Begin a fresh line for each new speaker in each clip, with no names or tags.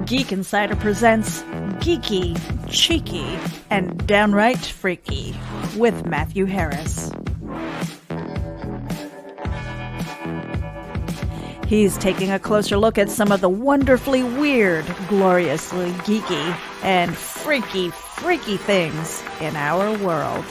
Geek Insider presents Geeky, Cheeky, and Downright Freaky with Matthew Harris. He's taking a closer look at some of the wonderfully weird, gloriously geeky, and freaky things in our world.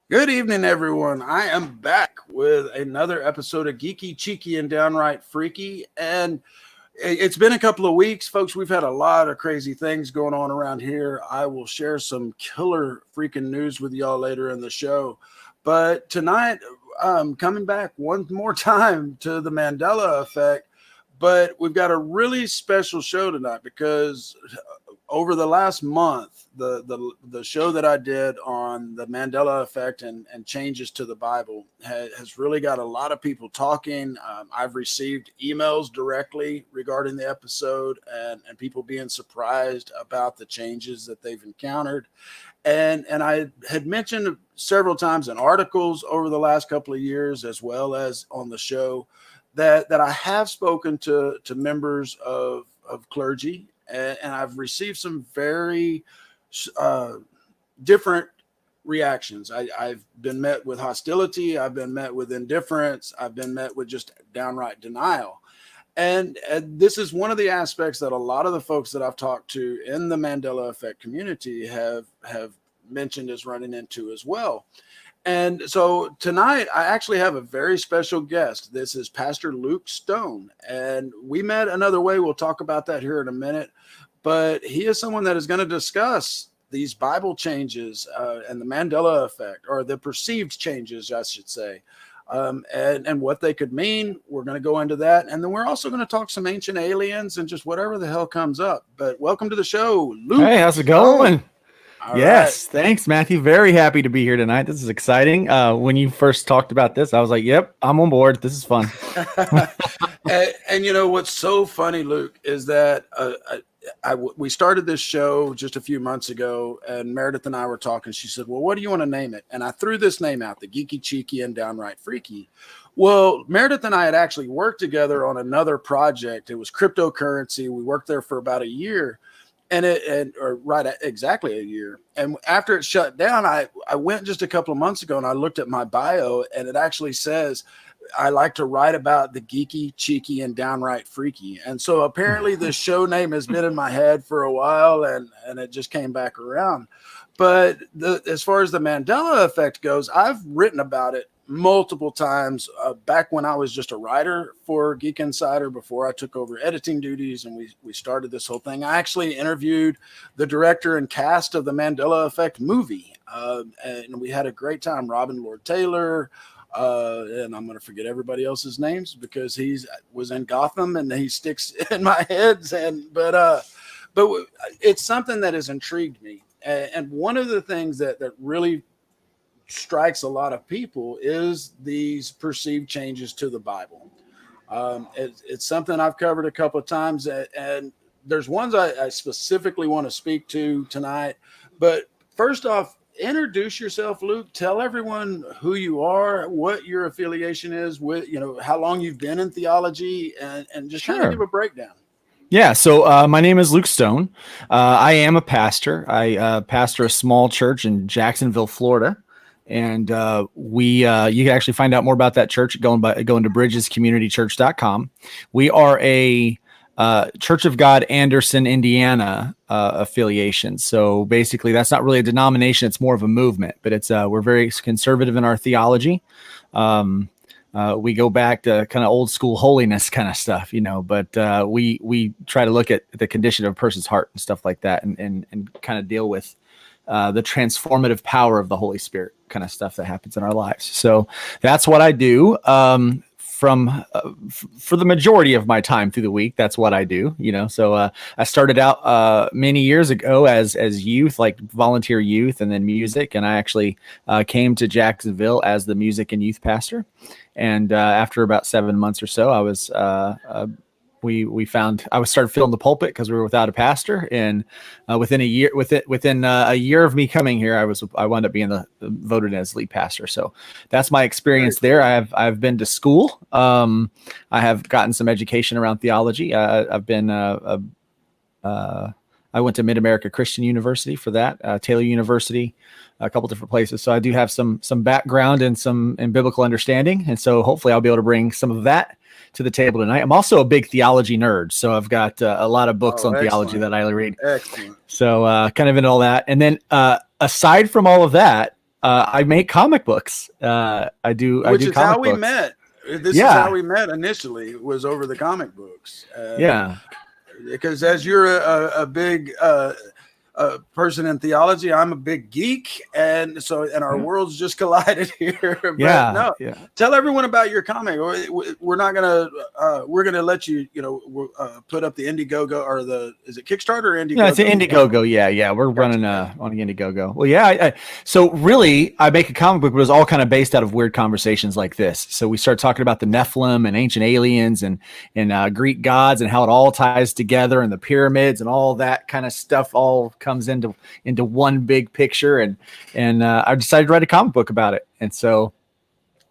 Good evening, everyone. I am back with another episode of Geeky, Cheeky, and Downright Freaky. And it's been a couple of weeks, folks. We've had a lot of crazy things going on around here. I will share some killer freaking news with y'all later in the show. But tonight, coming back one more time to the Mandela Effect. But we've got a really special show tonight because over the last month, the show that I did on the Mandela Effect and changes to the Bible has really got a lot of people talking. I've received emails directly regarding the episode and people being surprised about the changes that they've encountered. And I had mentioned several times in articles over the last couple of years, as well as on the show, that I have spoken to members of clergy, and I've received some very different reactions. I've been met with hostility. I've been met with indifference. I've been met with just downright denial. And this is one of the aspects that a lot of the folks that I've talked to in the Mandela Effect community have mentioned as running into as well. And so tonight, I actually have a very special guest. This is Pastor Luke Stone, and we met another way. We'll talk about that here in a minute. But he is someone that is going to discuss these Bible changes and the Mandela Effect, or the perceived changes, I should say, and what they could mean. We're going to go into that. And then we're also going to talk some ancient aliens and just whatever the hell comes up. But welcome to the show, Luke.
Hey, how's it going?
Yes,
right. Thanks, Matthew. Very happy to be here tonight. This is exciting. When you first talked about this, I was like, yep, I'm on board. This is fun.
and you know what's so funny, Luke, is that we started this show just a few months ago, and Meredith and I were talking. She said, well, what do you want to name it? And I threw this name out, the Geeky, Cheeky, and Downright Freaky. Well, Meredith and I had actually worked together on another project. It was cryptocurrency. We worked there for about a year. Exactly a year. And after it shut down, I went just a couple of months ago and I looked at my bio, and it actually says I like to write about the geeky, cheeky, and downright freaky. And so apparently this show name has been in my head for a while, and it just came back around. But as far as the Mandela Effect goes, I've written about it multiple times back when I was just a writer for Geek Insider before I took over editing duties, and we started this whole thing. I actually interviewed the director and cast of the Mandela Effect movie, and we had a great time. Robin Lord Taylor, and I'm going to forget everybody else's names because he was in Gotham and he sticks in my head. But it's something that has intrigued me, and one of the things that really strikes a lot of people is these perceived changes to the Bible. It's something I've covered a couple of times, and there's ones I specifically want to speak to tonight. But first off, introduce yourself, Luke. Tell everyone who you are, what your affiliation is with, how long you've been in theology, and just kind of give a breakdown.
Yeah, so my name is Luke Stone. I am a pastor. I pastor a small church in Jacksonville, Florida. And you can actually find out more about that church going to bridgescommunitychurch.com. We are a Church of God, Anderson, Indiana affiliation. So basically, that's not really a denomination; it's more of a movement. But it's we're very conservative in our theology. We go back to kind of old school holiness kind of stuff, But we try to look at the condition of a person's heart and stuff like that, and kind of deal with the transformative power of the Holy Spirit kind of stuff that happens in our lives. So that's what I do for the majority of my time through the week. That's what I do, So I started out many years ago as youth, like volunteer youth, and then music. And I actually came to Jacksonville as the music and youth pastor. And after about 7 months or so, I was we found I started filling the pulpit because we were without a pastor, and within a year of me coming here, I wound up being voted as lead pastor. So that's my experience there. I've been to school. I have gotten some education around theology. I've been I went to Mid-America Christian University for that, Taylor University, a couple different places. So I do have some background and in biblical understanding. And so hopefully I'll be able to bring some of that to the table tonight. I'm also a big theology nerd. So I've got a lot of books on theology that I read.
Excellent.
So kind of into all that. And then aside from all of that, I make comic books.
Which is how we met. This is how we met initially, was over the comic books. Because as you're a big person in theology, I'm a big geek, and our worlds just collided here. But tell everyone about your comic. We're not gonna we're gonna let you put up the IndieGoGo, or is it Kickstarter or IndieGoGo?
No, it's an IndieGoGo. Yeah, we're running on the IndieGoGo. Well, so really, I make a comic book, but it was all kind of based out of weird conversations like this. So we start talking about the Nephilim and ancient aliens and Greek gods and how it all ties together, and the pyramids and all that kind of stuff all comes into one big picture, and I decided to write a comic book about it, and so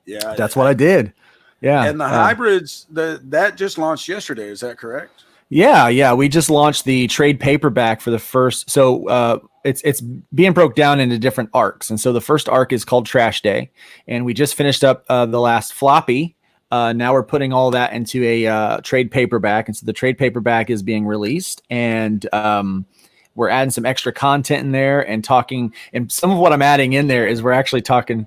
that's what I did.
And the hybrids that just launched yesterday, is that correct?
We just launched the trade paperback for the first. So it's being broke down into different arcs, and so the first arc is called Trash Day, and we just finished up the last floppy. Now we're putting all that into a trade paperback, and so the trade paperback is being released, and we're adding some extra content in there and talking. And some of what I'm adding in there is we're actually talking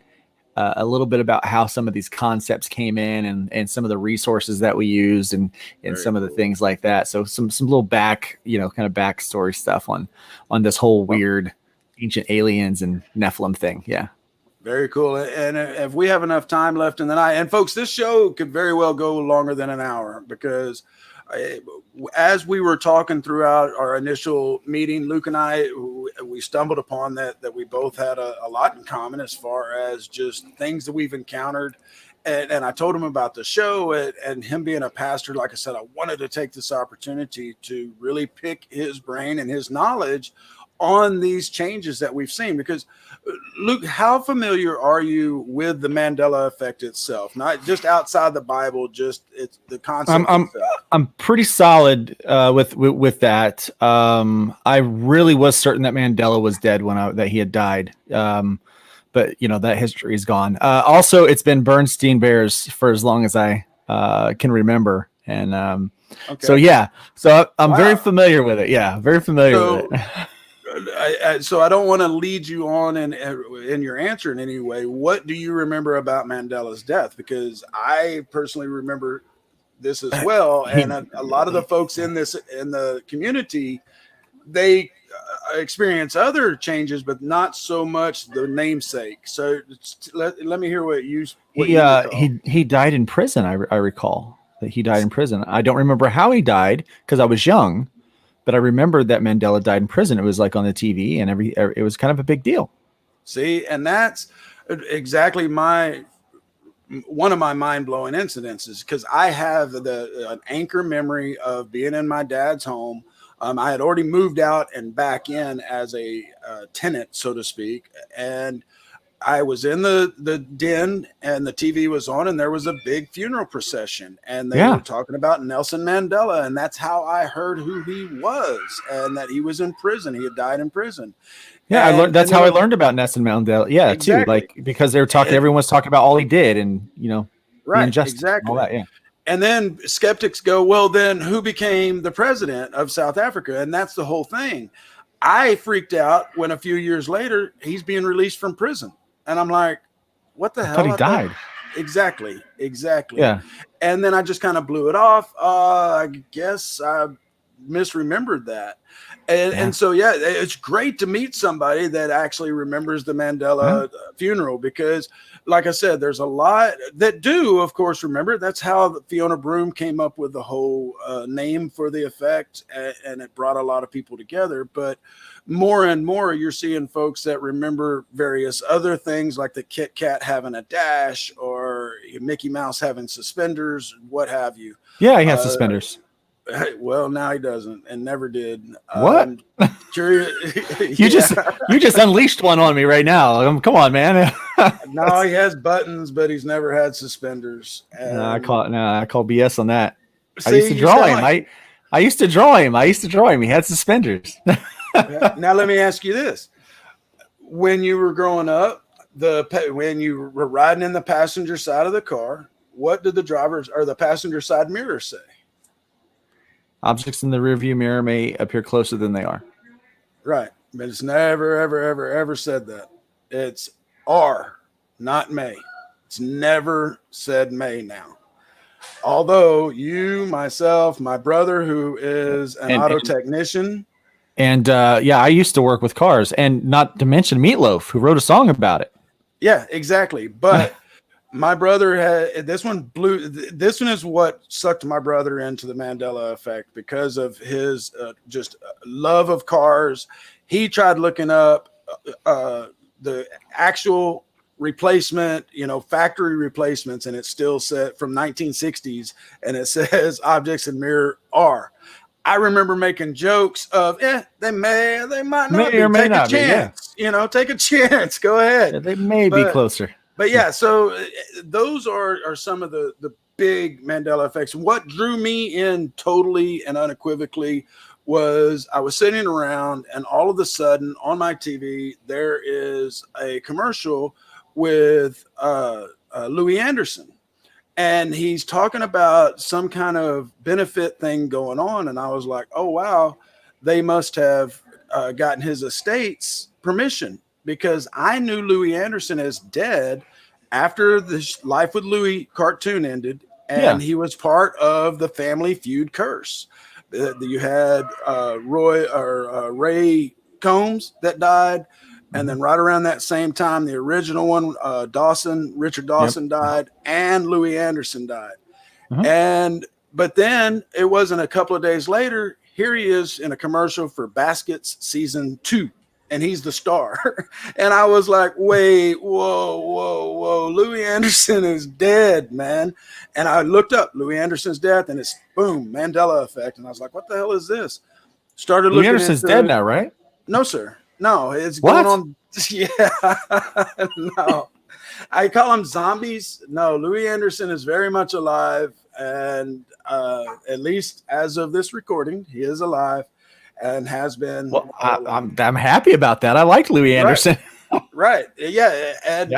a little bit about how some of these concepts came in, and some of the resources that we used, and some of the things like that. So some little kind of backstory stuff on this whole weird ancient aliens and Nephilim thing. Yeah.
Very cool. And if we have enough time left in the night, and folks, this show could very well go longer than an hour, because as we were talking throughout our initial meeting, Luke and I, we stumbled upon that we both had a lot in common as far as just things that we've encountered. And I told him about the show, and him being a pastor. Like I said, I wanted to take this opportunity to really pick his brain and his knowledge on these changes that we've seen. Because Luke, how familiar are you with the Mandela effect itself? Not just outside the Bible, just it's the concept.
I'm pretty solid with that. I really was certain that Mandela was dead that he had died. But that history is gone. Also, it's been Bernstein Bears for as long as I can remember, and so I'm very familiar with it. Yeah, very familiar with it.
So I don't want to lead you on in your answer in any way. What do you remember about Mandela's death? Because I personally remember this as well, and a lot of the folks in the community, they experience other changes, but not so much the namesake. So let me hear what you
he died in prison. I recall that he died in prison. I don't remember how he died because I was young. But I remembered that Mandela died in prison. It was like on the TV, and it was kind of a big deal.
See, and that's exactly one of my mind-blowing incidences, because I have an anchor memory of being in my dad's home. I had already moved out and back in as a tenant, so to speak, and I was in the den, and the TV was on, and there was a big funeral procession, and they were talking about Nelson Mandela, and that's how I heard who he was, and that he was in prison. He had died in prison.
Yeah, that's how I learned about Nelson Mandela. Yeah, exactly. Too, like because they were talking, everyone was talking about all he did, and
exactly, all that. Yeah. And then skeptics go, well, then who became the president of South Africa? And that's the whole thing. I freaked out when a few years later he's being released from prison. And I'm like, what the hell?
I thought he died.
Exactly.
Yeah.
And then I just kind of blew it off. I guess I misremembered that. And so, it's great to meet somebody that actually remembers the Mandela funeral, because like I said, there's a lot that do, of course, remember. That's how Fiona Broome came up with the whole name for the effect, and it brought a lot of people together. But more and more, you're seeing folks that remember various other things, like the Kit Kat having a dash, or Mickey Mouse having suspenders, what have you.
Yeah, he had suspenders.
Well, now he doesn't, and never did.
What?
Curious.
You just unleashed one on me right now. Come on, man.
No, he has buttons, but he's never had suspenders. And
I call BS on that.
See,
I used to draw him. I used to draw him. He had suspenders.
Now let me ask you this: when you were growing up, when you were riding in the passenger side of the car, what did the driver's or the passenger side mirror say?
Objects in the rearview mirror may appear closer than they are.
Right, but it's never, ever said that. It's are, not may. It's never said may now. Although you, myself, my brother, who is an auto technician.
And I used to work with cars, and not to mention Meatloaf, who wrote a song about it.
Yeah, exactly. But my brother had this one is what sucked my brother into the Mandela Effect because of his just love of cars. He tried looking up the actual replacement, factory replacements, and it still said from 1960s, and it says objects in mirror are. I remember making jokes of, they might not be. Take a chance, take a chance. Go ahead.
Yeah, they may be closer.
But yeah, so those are some of the big Mandela effects. What drew me in totally and unequivocally was I was sitting around, and all of a sudden on my TV, there is a commercial with Louis Anderson. And he's talking about some kind of benefit thing going on. And I was like, oh, wow, they must have gotten his estate's permission, because I knew Louis Anderson as dead after the Life with Louis cartoon ended. And he was part of the Family Feud curse. You had Ray Combs that died. And then right around that same time, the original one, Richard Dawson died, and Louis Anderson died. But then it wasn't a couple of days later, here he is in a commercial for Baskets season 2, and he's the star. And I was like, wait, whoa, Louis Anderson is dead, man. And I looked up Louis Anderson's death, and it's boom, Mandela Effect. And I was like, what the hell is this? Started
Louis Anderson's dead now, right?
No, sir. No, it's going on. Yeah, no. I call them zombies. No, Louis Anderson is very much alive, and at least as of this recording, he is alive and has been.
Well, I'm happy about that. I like Louis Anderson.
Right. Yeah, and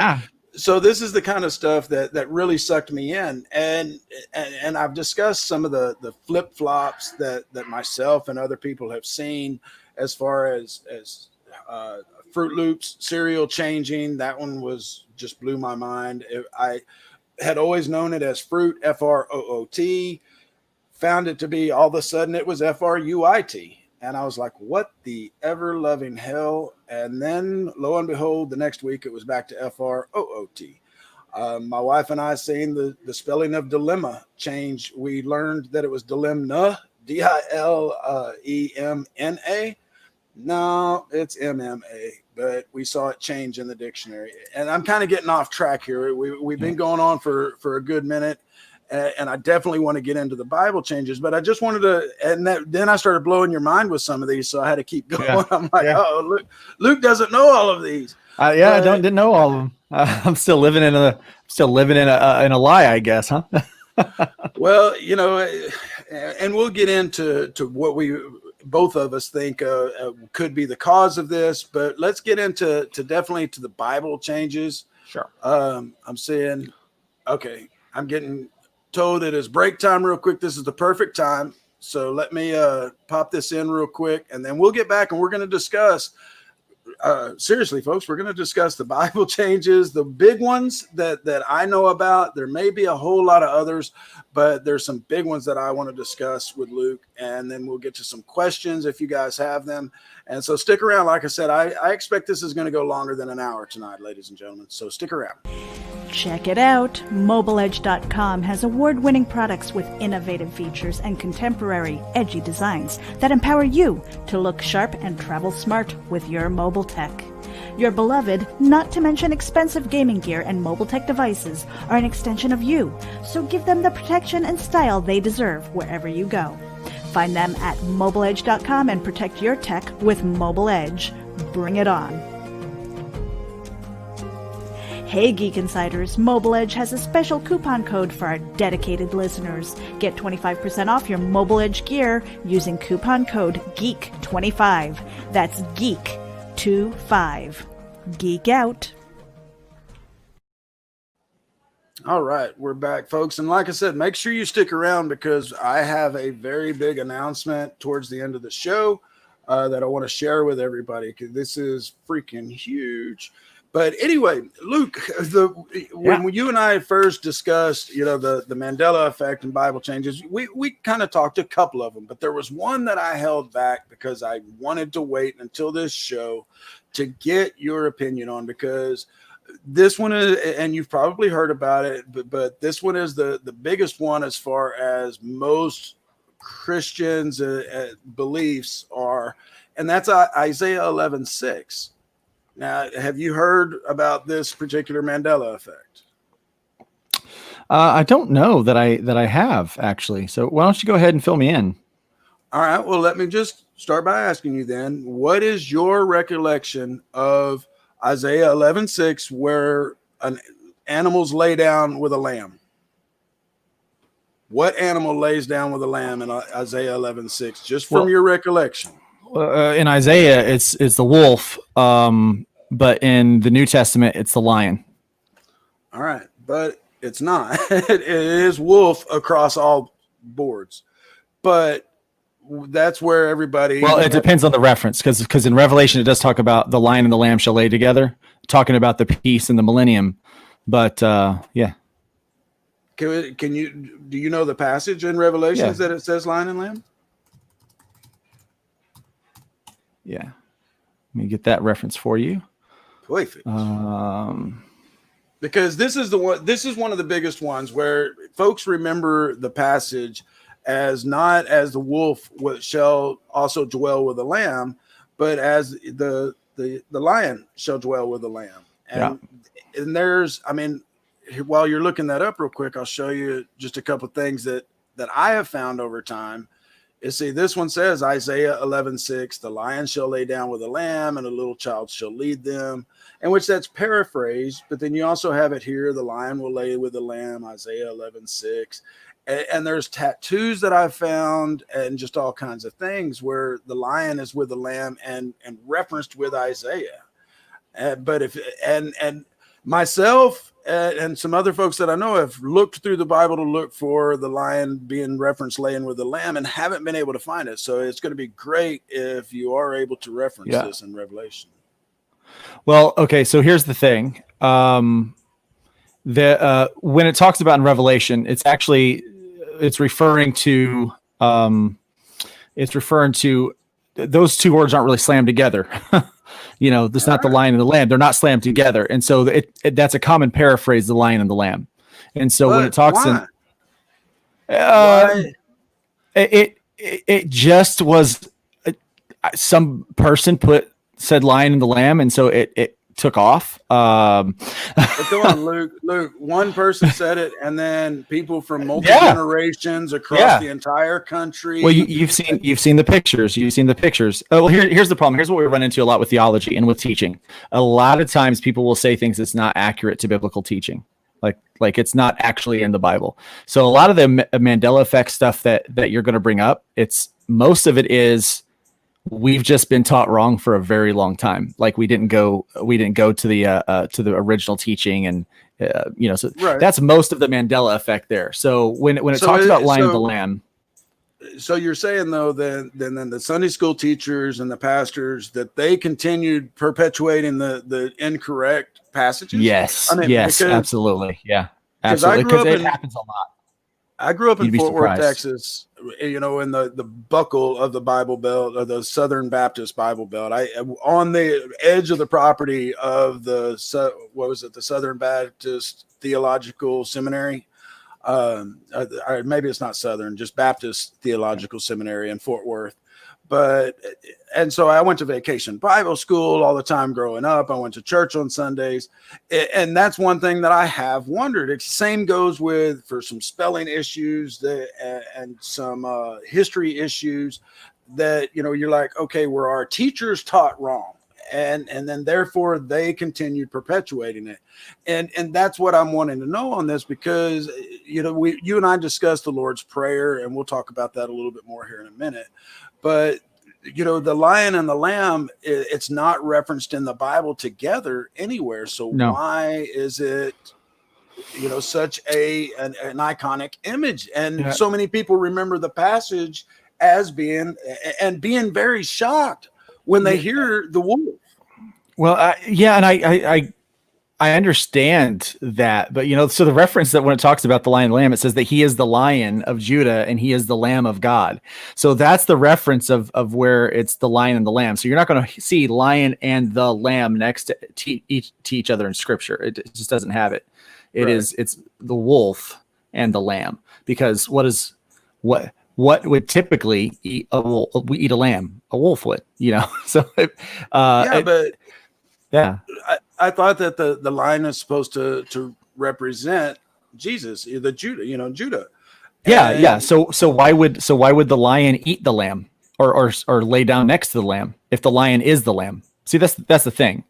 so this is the kind of stuff that really sucked me in, and I've discussed some of the flip flops that myself and other people have seen as far as Fruit Loops cereal changing. That one just blew my mind. I had always known it as Fruit, F-R-O-O-T, found it to be all of a sudden it was F-R-U-I-T. And I was like, what the ever loving hell? And then lo and behold, the next week it was back to F-R-O-O-T. My wife and I seen the spelling of dilemma change. We learned that it was dilemma, D-I-L-E-M-N-A. No, it's MMA, but we saw it change in the dictionary. And I'm kind of getting off track here. We've been going on for a good minute, and I definitely want to get into the Bible changes, but I just wanted to, and then I started blowing your mind with some of these, so I had to keep going. Yeah. I'm like, oh, Luke doesn't know all of these.
I didn't know all of them. I'm still living in a lie, I guess, huh?
Well, and we'll get into what we both of us think could be the cause of this, but let's get into definitely to the Bible changes.
Sure.
I'm saying, okay, I'm getting told it is break time real quick. This is the perfect time. So let me pop this in real quick, and then we'll get back and we're going to discuss seriously, folks, we're going to discuss the Bible changes, the big ones that I know about. There may be a whole lot of others, but there's some big ones that I want to discuss with Luke, and then we'll get to some questions if you guys have them. And so stick around. Like I said, I expect this is going to go longer than an hour tonight, ladies and gentlemen. So stick around.
Check it out. MobileEdge.com has award-winning products with innovative features and contemporary, edgy designs that empower you to look sharp and travel smart with your mobile tech. Your beloved, not to mention expensive gaming gear and mobile tech devices are an extension of you, so give them the protection and style they deserve wherever you go. Find them at mobileedge.com and protect your tech with Mobile Edge. Bring it on. Hey Geek Insiders, Mobile Edge has a special coupon code for our dedicated listeners. Get 25% off your Mobile Edge gear using coupon code GEEK25. That's GEEK25. Geek out.
All right, we're back, folks. And like I said, make sure you stick around because I have a very big announcement towards the end of the show that I want to share with everybody because this is freaking huge. But anyway, Luke, when you and I first discussed, the Mandela Effect and Bible Changes, we kind of talked a couple of them, but there was one that I held back because I wanted to wait until this show to get your opinion on, because this one is, and you've probably heard about it, but this one is the biggest one as far as most Christians' beliefs are, and that's Isaiah 11:6. Now, have you heard about this particular Mandela effect?
I don't know that I have actually. So why don't you go ahead and fill me in?
All right. Well, let me just start by asking you then, what is your recollection of Isaiah 11:6, where animals lay down with a lamb? What animal lays down with a lamb in Isaiah 11:6, just from your recollection?
In Isaiah, it's the wolf, but in the New Testament, it's the lion.
All right, but it's not. It is wolf across all boards, but that's where everybody.
Well, it depends on the reference, because in Revelation it does talk about the lion and the lamb shall lay together, talking about the peace and the millennium. But yeah.
Do you know the passage in Revelations that it says lion and lamb?
Yeah. Let me get that reference for you.
Perfect. Because this is one of the biggest ones where folks remember the passage as not as the wolf shall also dwell with the lamb, but as the lion shall dwell with the lamb. And there's, while you're looking that up real quick, I'll show you just a couple of things that I have found over time. See, this one says Isaiah 11:6, the lion shall lay down with a lamb and a little child shall lead them, in which that's paraphrased. But then you also have it here, the lion will lay with the lamb, Isaiah 11:6. And there's tattoos that I've found and just all kinds of things where the lion is with the lamb and referenced with Isaiah. But myself and some other folks that I know have looked through the Bible to look for the lion being referenced laying with the lamb and haven't been able to find it. So it's going to be great if you are able to reference this in Revelation.
Well, okay. So here's the thing. When it talks about in Revelation, it's referring to those two words aren't really slammed together. That's not the lion and the lamb. They're not slammed together. And so that's a common paraphrase, the lion and the lamb. And so when it talks it just was some person said lion and the lamb. And so it took off.
But go on, Luke. One person said it, and then people from multiple generations across the entire country.
Well, you've seen the pictures. You've seen the pictures. Oh, well, here's the problem. Here's what we run into a lot with theology and with teaching. A lot of times, people will say things that's not accurate to biblical teaching, like it's not actually in the Bible. So a lot of the Mandela Effect stuff that you're going to bring up, most of it is. We've just been taught wrong for a very long time. Like we didn't go to the original teaching, and that's most of the Mandela Effect there. So when it talks about lion and the lamb.
So you're saying though then the Sunday school teachers and the pastors that they continued perpetuating the incorrect passages?
Yes. Yes, absolutely. Yeah. Absolutely. Because it happens a lot.
I grew up in Fort Worth, Texas, in the buckle of the Bible Belt, or the Southern Baptist Bible Belt. On the edge of the property of the Southern Baptist Theological Seminary. Maybe it's not Southern, just Baptist Theological Seminary in Fort Worth. And so I went to vacation Bible school all the time growing up. I went to church on Sundays. And that's one thing that I have wondered. Same goes for some spelling issues and some history issues that, you're like, okay, were our teachers taught wrong? And then therefore they continued perpetuating it. And that's what I'm wanting to know on this, because, you and I discussed the Lord's Prayer, and we'll talk about that a little bit more here in a minute. But, the lion and the lamb, it's not referenced in the Bible together anywhere. So why is it, such an iconic image? And so many people remember the passage as being very shocked when they hear the wolf.
Well, and I understand that, but so the reference that when it talks about the lion and the lamb, it says that he is the lion of Judah and he is the lamb of God. So that's the reference of where it's the lion and the lamb. So you're not going to see lion and the lamb next to each other in scripture. It just doesn't have it. It's the wolf and the lamb, because what would typically eat a wolf? We eat a lamb. A wolf would, So
I thought that the lion is supposed to represent Jesus, the Judah.
Yeah. So why would the lion eat the lamb or lay down next to the lamb if the lion is the lamb? See, that's the thing.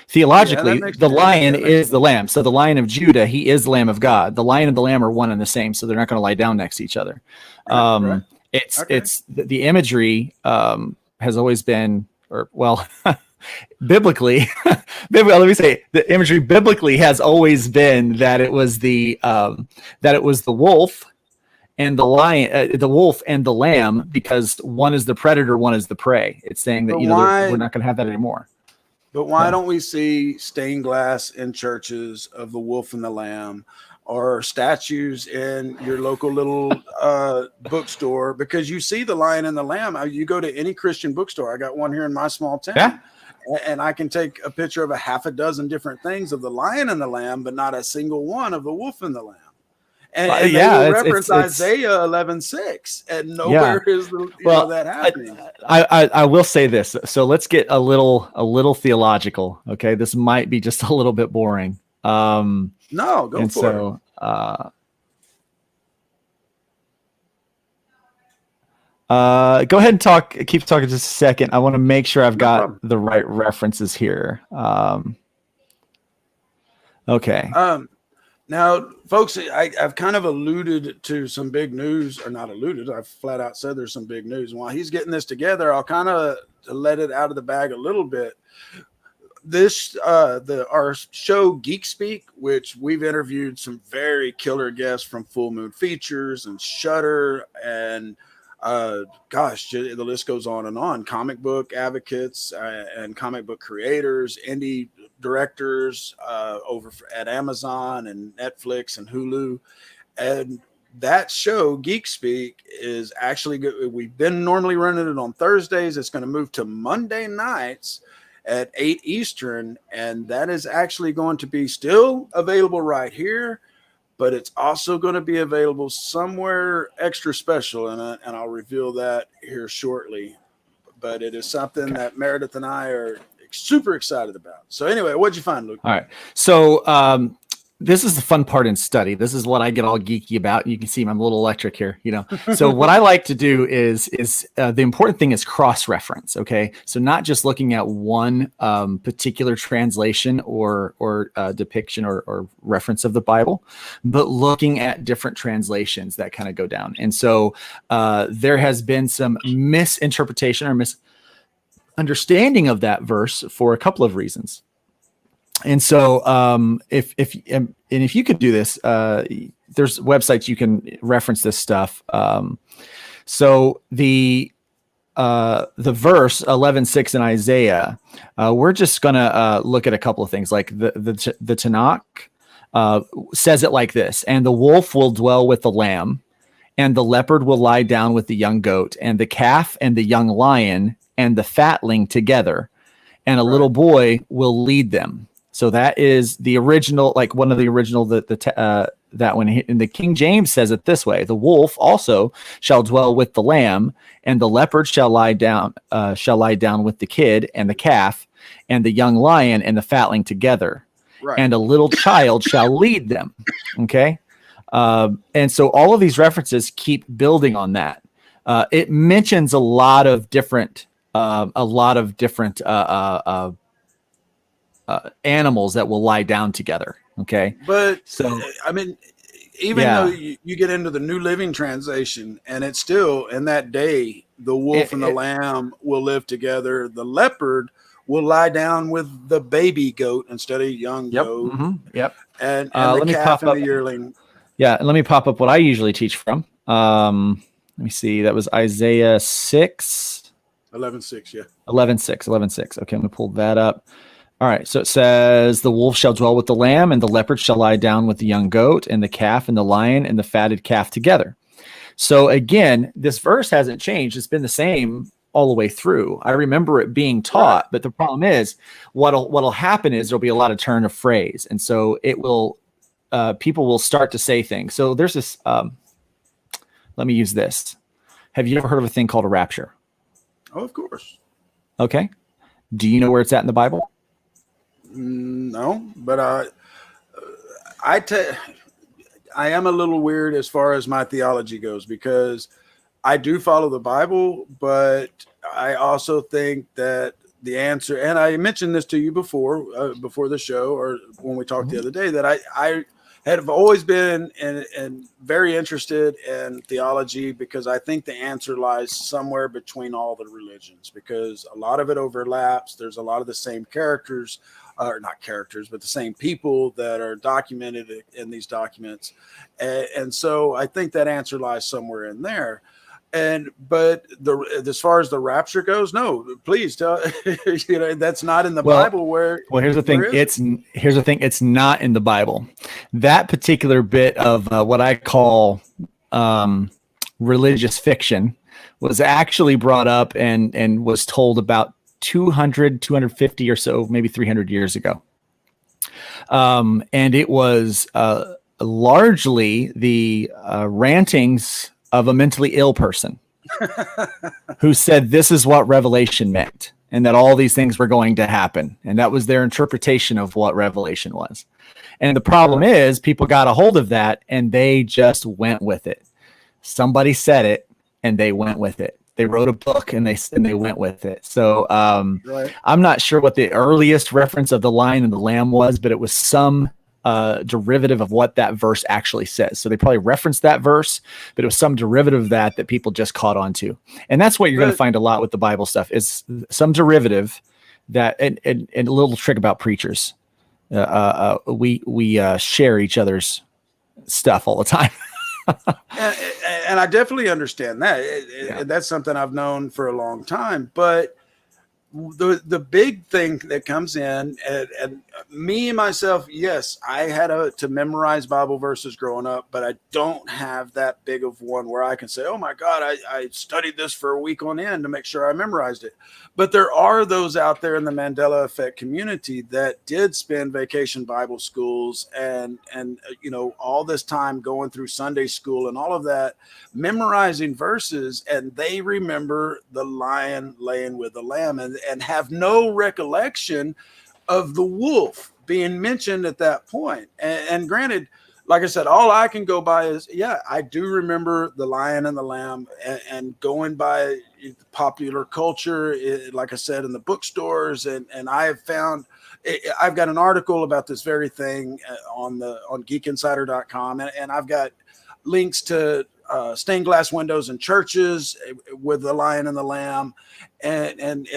Theologically, the lion is the lamb. So the Lion of Judah, he is the Lamb of God. The lion and the lamb are one and the same, so they're not going to lie down next to each other. It's the imagery has always been, biblically, let me say, the imagery biblically has always been that it was the wolf and the lion, the wolf and the lamb, because one is the predator, one is the prey. It's saying that we're not going to have that anymore.
But why don't we see stained glass in churches of the wolf and the lamb, or statues in your local little bookstore? Because you see the lion and the lamb. You go to any Christian bookstore. I got one here in my small town, and I can take a picture of a half a dozen different things of the lion and the lamb, but not a single one of the wolf and the lamb. And they will reference Isaiah 11:6, and nowhere is that happening.
I will say this. So let's get a little theological. Okay, this might be just a little bit boring.
No, go for
it. Go ahead and keep talking just a second. I want to make sure I've got the right references here. Okay.
Now, folks, I've kind of alluded to some big news, or not alluded. I've flat out said there's some big news. While he's getting this together, I'll kind of let it out of the bag a little bit. Our show Geek Speak, which we've interviewed some very killer guests from Full Moon Features and Shudder, and the list goes on and on. Comic book advocates and comic book creators, indie directors over at Amazon and Netflix and Hulu. And that show, Geek Speak, is actually good. We've been normally running it on Thursdays. It's going to move to Monday nights at 8 Eastern. And that is actually going to be still available right here, but it's also going to be available somewhere extra special. And I'll reveal that here shortly. But it is something that Meredith and I are super excited about. So anyway, what'd you find, Luke?
All right. So this is the fun part in study. This is what I get all geeky about. You can see I'm a little electric here, So what I like to do is the important thing is cross-reference. Okay. So not just looking at one particular translation or depiction or reference of the Bible, but looking at different translations that kind of go down. And so there has been some misinterpretation or misunderstanding of that verse for a couple of reasons. And so if you could do this, there's websites you can reference this stuff. So the verse 11:6 in Isaiah, we're just gonna look at a couple of things. Like the Tanakh says it like this: and the wolf will dwell with the lamb, and the leopard will lie down with the young goat, and the calf and the young lion and the fatling together, and a little boy will lead them. So that is the original, like one of the original, the and the King James says it this way: the wolf also shall dwell with the lamb, and the leopard shall lie down with the kid and the calf, and the young lion and the fatling together,
Right.
and a little child shall lead them. Okay. And so all of these references keep building on that. It mentions a lot of different animals that will lie down together. Okay.
But
so,
I mean, even though you get into the New Living Translation, and it's still in that day, the wolf and the lamb will live together. The leopard will lie down with the baby goat instead of young goat.
Mm-hmm, yep.
And the calf and the yearling.
Yeah. And let me pop up what I usually teach from. Let me see. That was Isaiah 6.
11:6. Yeah.
11:6. Okay. I'm going to pull that up. All right. So it says, the wolf shall dwell with the lamb, and the leopard shall lie down with the young goat, and the calf and the lion and the fatted calf together. So again, this verse hasn't changed. It's been the same all the way through. I remember it being taught, right. But the problem is what'll happen is there'll be a lot of turn of phrase. And so it will, people will start to say things. So there's this, let me use this. Have you ever heard of a thing called a rapture? Oh,
of course.
Okay. Do you know where it's at in the Bible?
No, but I am a little weird as far as my theology goes, because I do follow the Bible, but I also think that the answer, and I mentioned this to you before the show, or when we talked the other day, that I have always been and very interested in theology, because I think the answer lies somewhere between all the religions, because a lot of it overlaps. There's a lot of the same characters, or not characters, but the same people that are documented in these documents. And so I think that answer lies somewhere in there. But as far as the rapture goes, no, please tell, that's not in the Bible
well, here's the thing. It's not in the Bible. That particular bit of what I call religious fiction was actually brought up and was told about 250 or so, maybe 300 years ago. And it was largely the rantings of a mentally ill person who said this is what Revelation meant, and that all these things were going to happen. And that was their interpretation of what Revelation was. And the problem is people got a hold of that and they just went with it. Somebody said it and they went with it. They wrote a book and they went with it. So right. I'm not sure what the earliest reference of the lion and the lamb was, but it was some derivative of what that verse actually says. So they probably referenced that verse, but it was some derivative of that people just caught on to. And that's what you're going to find a lot with the Bible stuff, is some derivative that, and a little trick about preachers. We share each other's stuff all the time.
and I definitely understand that. That's something I've known for a long time. But the big thing that comes in, and me myself, yes, I had to memorize Bible verses growing up, but I don't have that big of one where I can say, oh my God, I studied this for a week on end to make sure I memorized it. But there are those out there in the Mandela Effect community that did spend vacation Bible schools and all this time going through Sunday school and all of that, memorizing verses, and they remember the lion laying with the lamb and have no recollection of the wolf being mentioned at that point. And granted, like I said, all I can go by is, I do remember the lion and the lamb, and going by popular culture, like I said, in the bookstores. And I have found, I've got an article about this very thing on geekinsider.com. And I've got links to stained glass windows in churches with the lion and the lamb, and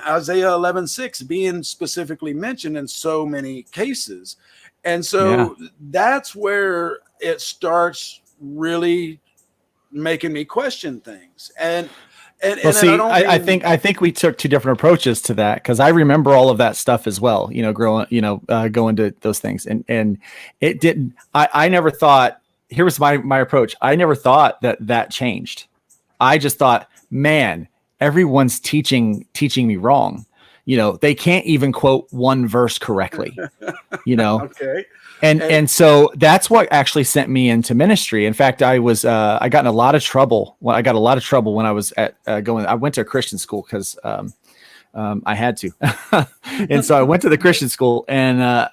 Isaiah 11:6 being specifically mentioned in so many cases. And so that's where it starts really making me question things. I think we took two different approaches to that, because I remember all of that stuff as well, going to those things, and it didn't. I never thought. Here was my approach. I never thought that changed. I just thought, man, everyone's teaching me wrong.
they can't even quote one verse correctly,
Okay.
And so that's what actually sent me into ministry. In fact, I got in a lot of trouble. Well, I got a lot of trouble when I was I went to a Christian school because I had to. And so I went to the Christian school, and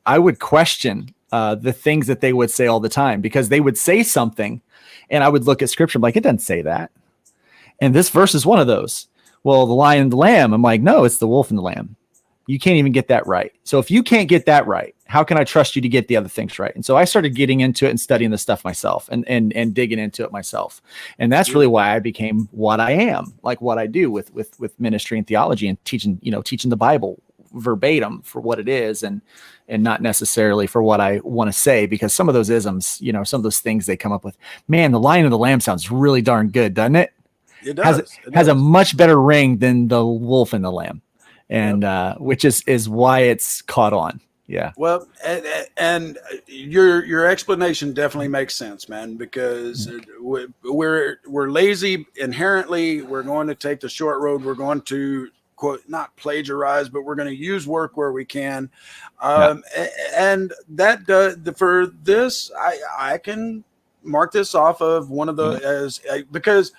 I would question the things that they would say all the time, because they would say something and I would look at scripture, I'm like, it doesn't say that. And this verse is one of those. Well, the lion and the lamb. I'm like, no, it's the wolf and the lamb. You can't even get that right. So if you can't get that right, how can I trust you to get the other things right? And so I started getting into it and studying this stuff myself and digging into it myself. And that's really why I became what I am, like what I do with ministry and theology, and teaching the Bible verbatim for what it is, and not necessarily for what I want to say, because some of those isms, some of those things they come up with, man, the lion and the lamb sounds really darn good, doesn't it?
It does.
Has a much better ring than the wolf and the lamb. And which is why it's caught on. Yeah.
Well, and your explanation definitely makes sense, man, because we're lazy inherently. We're going to take the short road. We're going to, quote, not plagiarize, but we're going to use work where we can. And that for this, I can mark this off of one of the because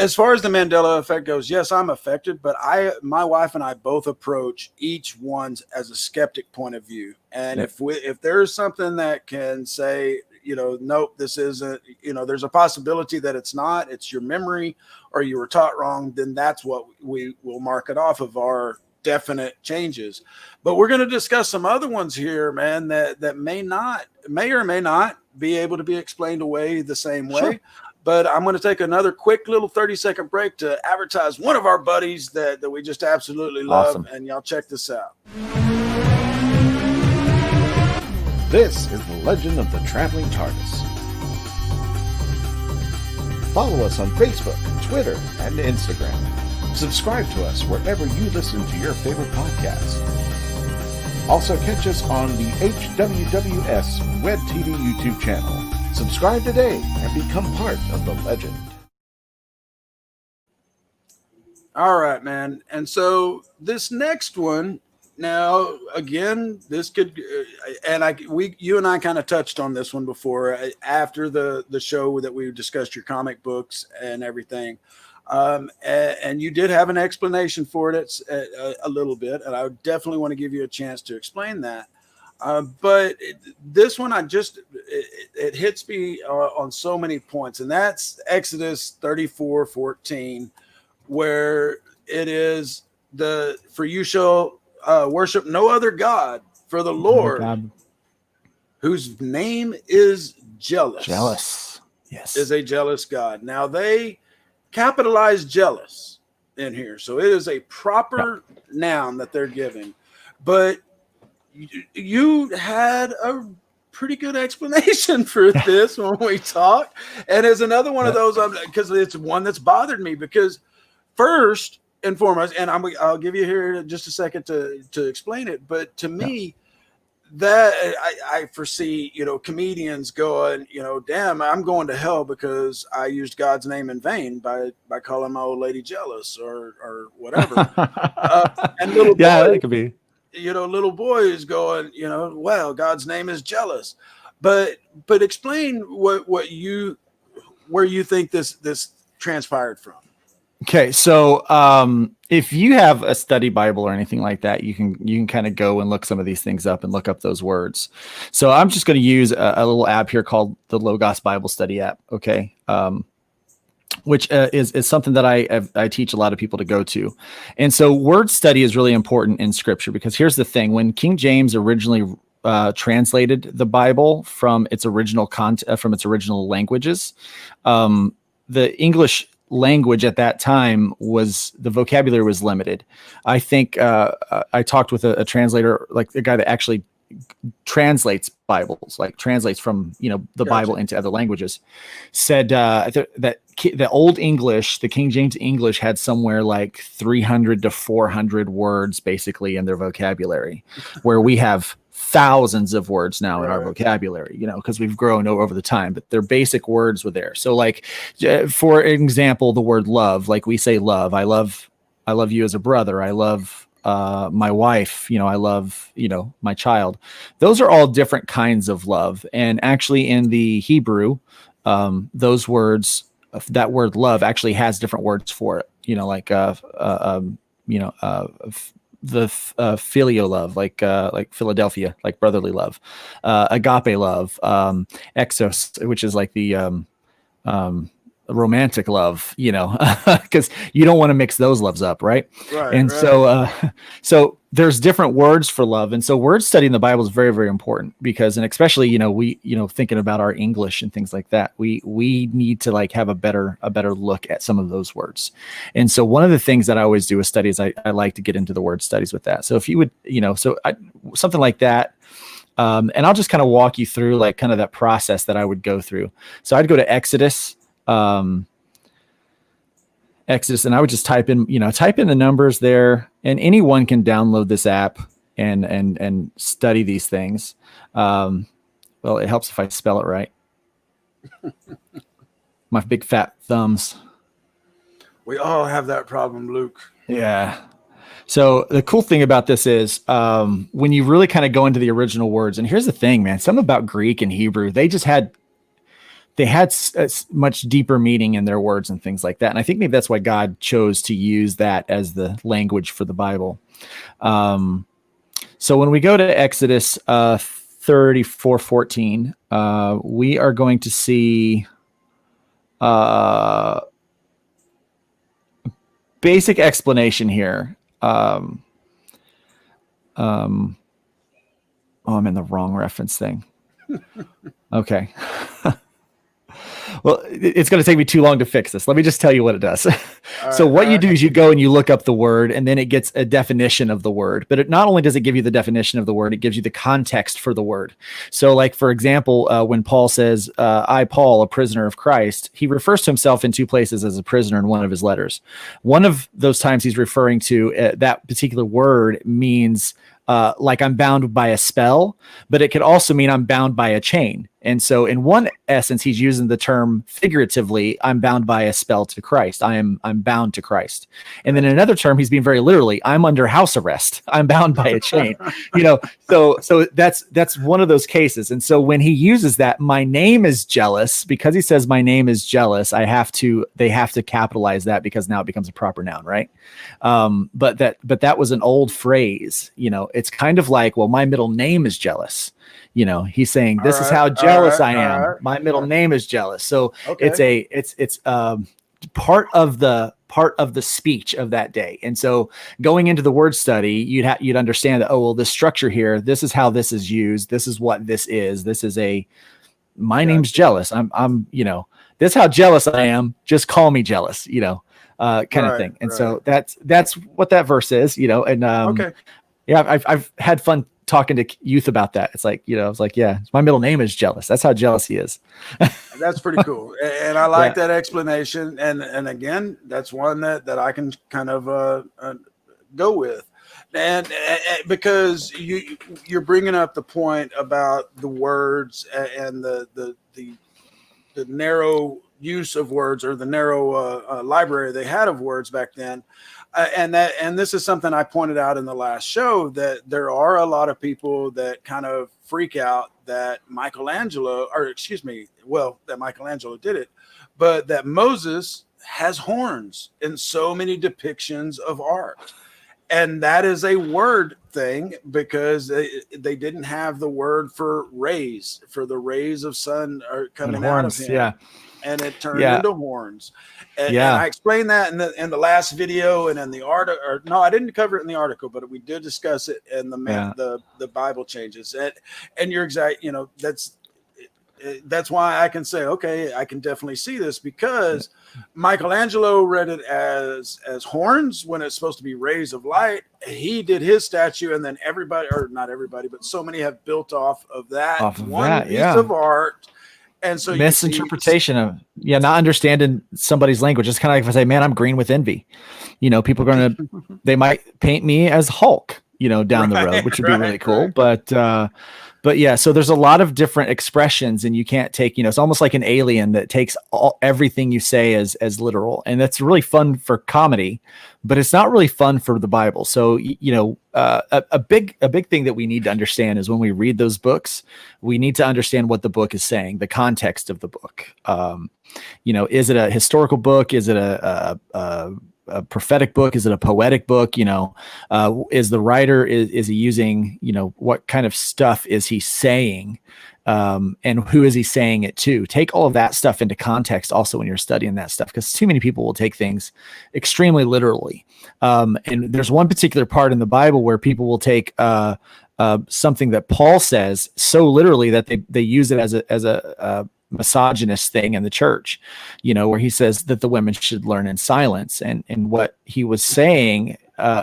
as far as the Mandela effect goes, yes, I'm affected, but my wife and I both approach each one's as a skeptic point of view. And if there's something that can say, nope, this isn't, there's a possibility that it's your memory or you were taught wrong, then that's what we will mark it off of our definite changes. But we're going to discuss some other ones here, man, that may or may not be able to be explained away the same way. Sure. But I'm going to take another quick little 30-second break to advertise one of our buddies that we just absolutely love. Awesome. And y'all check this out.
This is the Legend of the Traveling TARDIS. Follow us on Facebook, Twitter, and Instagram. Subscribe to us wherever you listen to your favorite podcasts. Also catch us on the HWWS Web TV YouTube channel. Subscribe today and become part of the legend.
All right, man. And so this next one, now again, this could, you and I kind of touched on this one before after the show that we discussed your comic books and everything. And you did have an explanation for it a little bit, and I definitely want to give you a chance to explain that. But this one, it hits me on so many points, and that's Exodus 34:14, where it is for you shall worship no other God, for the Lord, whose name is jealous.
Jealous, yes,
is a jealous God. Now they capitalize jealous in here, so it is a proper noun that they're giving, but you had a pretty good explanation for this when we talked, and it's another one of those because it's one that's bothered me, because first and foremost, and I'll give you here just a second to explain it, but to me, that I foresee, comedians going, damn, I'm going to hell because I used God's name in vain by calling my old lady jealous or whatever. And little boy,
that could be.
Little boy is going, well, God's name is jealous. But explain where you think this transpired from.
Okay, so if you have a study Bible or anything like that, you can kind of go and look some of these things up and look up those words. So I'm just going to use a little app here called the Logos Bible Study app. Okay. Which is something that I teach a lot of people to go to. And so word study is really important in scripture, because here's the thing. When King James originally translated the Bible from its original from its original languages, the English language at that time the vocabulary was limited. I think I talked with a translator, like a guy that actually translates Bibles, like translates from the Bible into other languages, said that the Old English, the King James English, had somewhere like 300 to 400 words basically in their vocabulary, where we have thousands of words now in our vocabulary, because we've grown over the time, but their basic words were there. So like, for example, the word love, like we say love, I love you as a brother. I love my wife, I love, my child. Those are all different kinds of love. And actually in the Hebrew, those words, that word love actually has different words for it, like, the filial love, like Philadelphia, like brotherly love, agape love, exos, which is like the romantic love, because you don't want to mix those loves up, right? And so there's different words for love, and so word study in the Bible is very, very important because, and especially we thinking about our English and things like that, we need to like have a better look at some of those words. And so one of the things that I always do with studies, I like to get into the word studies with that. So if you would, something like that. And I'll just kind of walk you through like kind of that process that I would go through. So I'd go to Exodus, and I would just type in the numbers there, and anyone can download this app and study these things. Well, it helps if I spell it right. My big fat thumbs.
We all have that problem, Luke.
Yeah. So the cool thing about this is when you really kind of go into the original words, and here's the thing, man, something about Greek and Hebrew, they had much deeper meaning in their words and things like that. And I think maybe that's why God chose to use that as the language for the Bible. So when we go to Exodus 34:14, we are going to see basic explanation here. Oh, I'm in the wrong reference thing. Okay. Well, it's going to take me too long to fix this. Let me just tell you what it does. So what you do is you go and you look up the word, and then it gets a definition of the word. But it not only does it give you the definition of the word, it gives you the context for the word. So like, for example, when Paul says, I, Paul, a prisoner of Christ, he refers to himself in two places as a prisoner in one of his letters. One of those times he's referring to that particular word means like I'm bound by a spell, but it could also mean I'm bound by a chain. And so in one essence, he's using the term figuratively, I'm bound by a spell to Christ. I'm bound to Christ. And then in another term, he's being very literally, I'm under house arrest. I'm bound by a chain, so that's one of those cases. And so when he uses that, my name is jealous, because he says my name is jealous, they have to capitalize that because now it becomes a proper noun. Right. But that was an old phrase, it's kind of like, well, my middle name is jealous. He's saying this is how jealous I am. Right. My middle name is jealous. So okay. It's part of the speech of that day. And so going into the word study, you'd understand that, oh, well, the structure here, this is how this is used. This is what this is. This is my name's jealous. I'm this is how jealous I am. Just call me jealous, kind of thing. And so that's what that verse is, and okay. Yeah, I've had fun talking to youth about that. It's like, it's like, yeah, my middle name is jealous. That's how jealous he is.
That's pretty cool. And I like that explanation. And again, that's one that I can kind of go with. And because you're bringing up the point about the words and the narrow use of words, or the narrow library they had of words back then. And this is something I pointed out in the last show, that there are a lot of people that kind of freak out that Michelangelo did it, but that Moses has horns in so many depictions of art. And that is a word thing, because they didn't have the word for rays, for the rays of sun are coming out of him. Yeah. And it turned into horns. And I explained that in the last video and in the article. Or no, I didn't cover it in the article, but we did discuss it in the Bible Changes. And you're exact. That's why I can say, okay, I can definitely see this, because Michelangelo read it as horns when it's supposed to be rays of light. He did his statue, and then everybody, or not everybody, but so many have built off of that piece of art. And so
misinterpretation of not understanding somebody's language. It's kind of like if I say, man, I'm green with envy. People are they might paint me as Hulk, down the road, which would be really cool. But But yeah, so there's a lot of different expressions, and you can't take, it's almost like an alien that takes everything you say as literal. And that's really fun for comedy, but it's not really fun for the Bible. So, a big thing that we need to understand is when we read those books, we need to understand what the book is saying, the context of the book. Is it a historical book? Is it a prophetic book? Is it a poetic book? Is the writer, is he using, what kind of stuff is he saying? And who is he saying it to? Take all of that stuff into context also when you're studying that stuff, because too many people will take things extremely literally. And there's one particular part in the Bible where people will take something that Paul says so literally that they use it as a misogynist thing in the church, where he says that the women should learn in silence, and what he was saying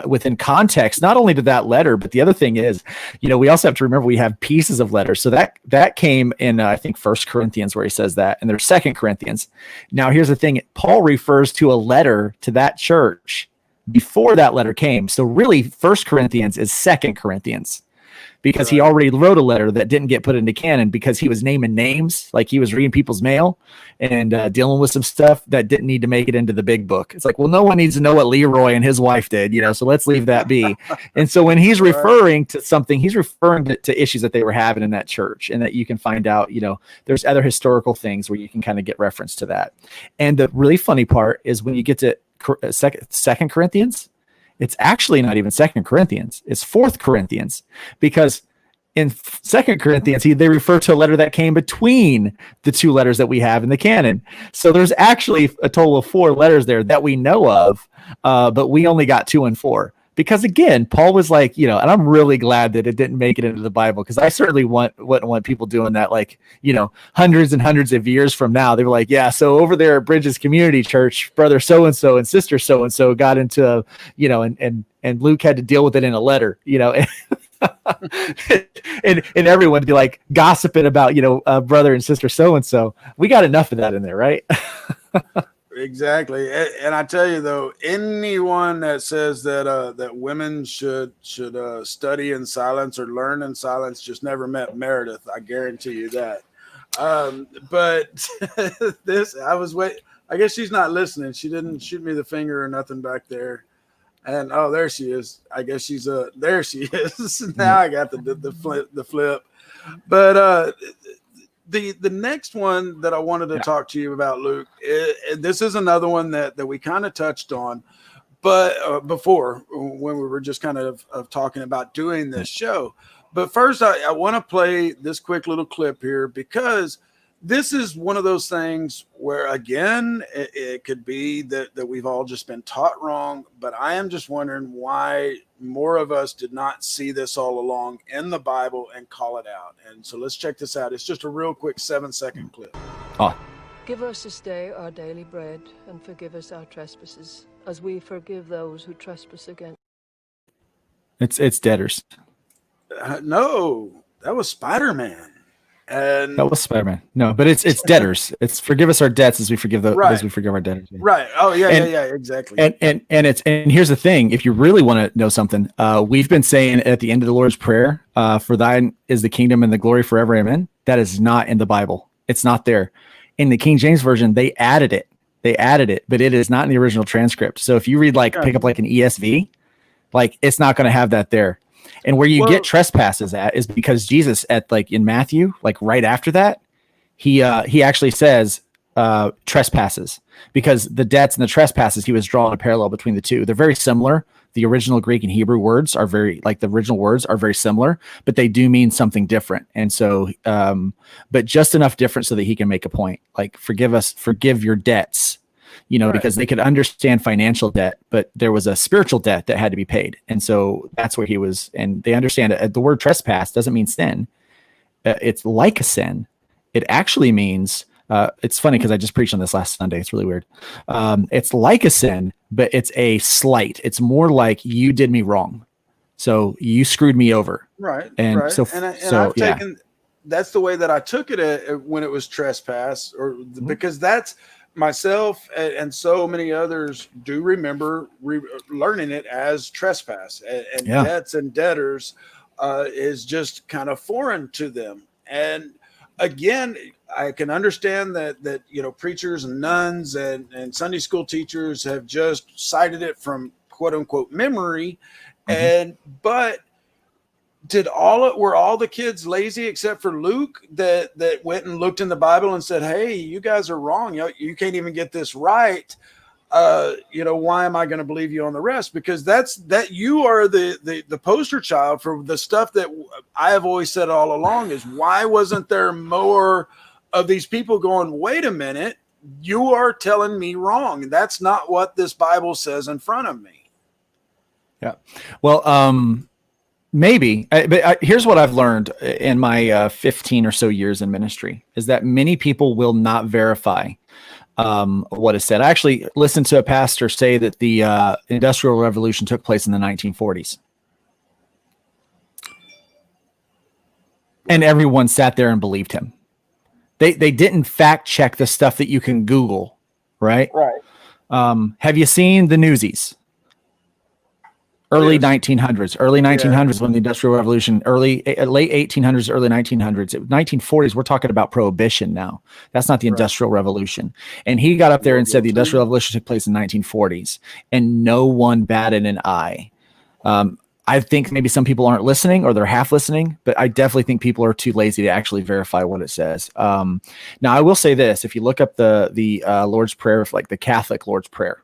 within context, not only to that letter, but the other thing is, we also have to remember we have pieces of letters. So that came in, I think, 1 Corinthians, where he says that, and there's 2 Corinthians. Now, here's the thing. Paul refers to a letter to that church before that letter came. So really, 1 Corinthians is 2 Corinthians. Because he already wrote a letter that didn't get put into canon because he was naming names, like he was reading people's mail and dealing with some stuff that didn't need to make it into the big book. It's like, well, no one needs to know what Leroy and his wife did, so let's leave that be. And so when he's referring to something, he's referring to issues that they were having in that church, and that you can find out, there's other historical things where you can kind of get reference to that. And the really funny part is when you get to 2 Corinthians, it's actually not even 2 Corinthians. It's 4 Corinthians, because in 2 Corinthians, they refer to a letter that came between the two letters that we have in the canon. So there's actually a total of 4 letters there that we know of, but we only got 2 and 4. Because again, Paul was like, and I'm really glad that it didn't make it into the Bible, because I certainly wouldn't want people doing that, like, hundreds and hundreds of years from now. They were like, yeah, so over there at Bridges Community Church, brother so-and-so and sister so-and-so got into, and Luke had to deal with it in a letter, and everyone would be like gossiping about, brother and sister so-and-so. We got enough of that in there, right?
Exactly. And I tell you though, anyone that says that women should study in silence or learn in silence just never met Meredith. I guarantee you that. But I guess she's not listening. She didn't shoot me the finger or nothing back there. And there she is. I guess she's there she is. Now I got the flip. But the next one that I wanted to talk to you about, Luke, this is another one that we kind of touched on, but before, when we were just kind of talking about doing this show. But first, I want to play this quick little clip here, because this is one of those things where, again, it could be that we've all just been taught wrong, but I am just wondering why more of us did not see this all along in the Bible and call it out. And so let's check this out. It's just a real quick 7-second clip.
Give us this day our daily bread, and forgive us our trespasses, as we forgive those who trespass against.
It's debtors.
No, that was Spider-Man. And
that was Spider-Man. No, but it's debtors. It's forgive us our debts as we forgive as we forgive our debtors.
Right. Oh yeah, exactly.
And here's the thing. If you really want to know something, we've been saying at the end of the Lord's Prayer, for thine is the kingdom and the glory forever. Amen. That is not in the Bible. It's not there. In the King James Version, they added it, but it is not in the original transcript. So if you read pick up like an ESV, it's not going to have that there. And where you get trespasses at is because Jesus in Matthew, right after that, he actually says trespasses, because the debts and the trespasses, he was drawing a parallel between the two. They're very similar. The original Greek and Hebrew words are very similar, but they do mean something different. And so, but just enough different so that he can make a point, forgive your debts. Because they could understand financial debt, but there was a spiritual debt that had to be paid. And so that's where he was, and they understand it. The word trespass doesn't mean sin. It's like a sin. It actually means, it's funny because I just preached on this last Sunday. It's really weird. It's like a sin, but it's a slight. It's more like you did me wrong. So you screwed me over.
Right.
And
right.
so,
I've taken, that's the way that I took it when it was trespass, because that's, myself and so many others do remember learning it as trespass and debts and debtors is just kind of foreign to them. And again, I can understand that preachers and nuns and Sunday school teachers have just cited it from quote unquote memory. But were all the kids lazy except for Luke that went and looked in the Bible and said, hey, you guys are wrong. You can't even get this right. Why am I going to believe you on the rest? Because that you are the poster child for the stuff that I have always said all along is, why wasn't there more of these people going, wait a minute, you are telling me wrong. That's not what this Bible says in front of me.
Yeah. Well, maybe, but here's what I've learned in my 15 or so years in ministry is that many people will not verify what is said. I actually listened to a pastor say that the Industrial Revolution took place in the 1940s. And everyone sat there and believed him. They didn't fact check the stuff that you can Google, right?
Right.
Have you seen the Newsies? Early 1900s, when the Industrial Revolution, late 1800s, early 1900s, 1940s, we're talking about prohibition now. That's not the Industrial Revolution. And he got up there and said the Industrial Revolution took place in 1940s, and no one batted an eye. I think maybe some people aren't listening or they're half listening, but I definitely think people are too lazy to actually verify what it says. Now, I will say this. If you look up the Lord's Prayer, like the Catholic Lord's Prayer,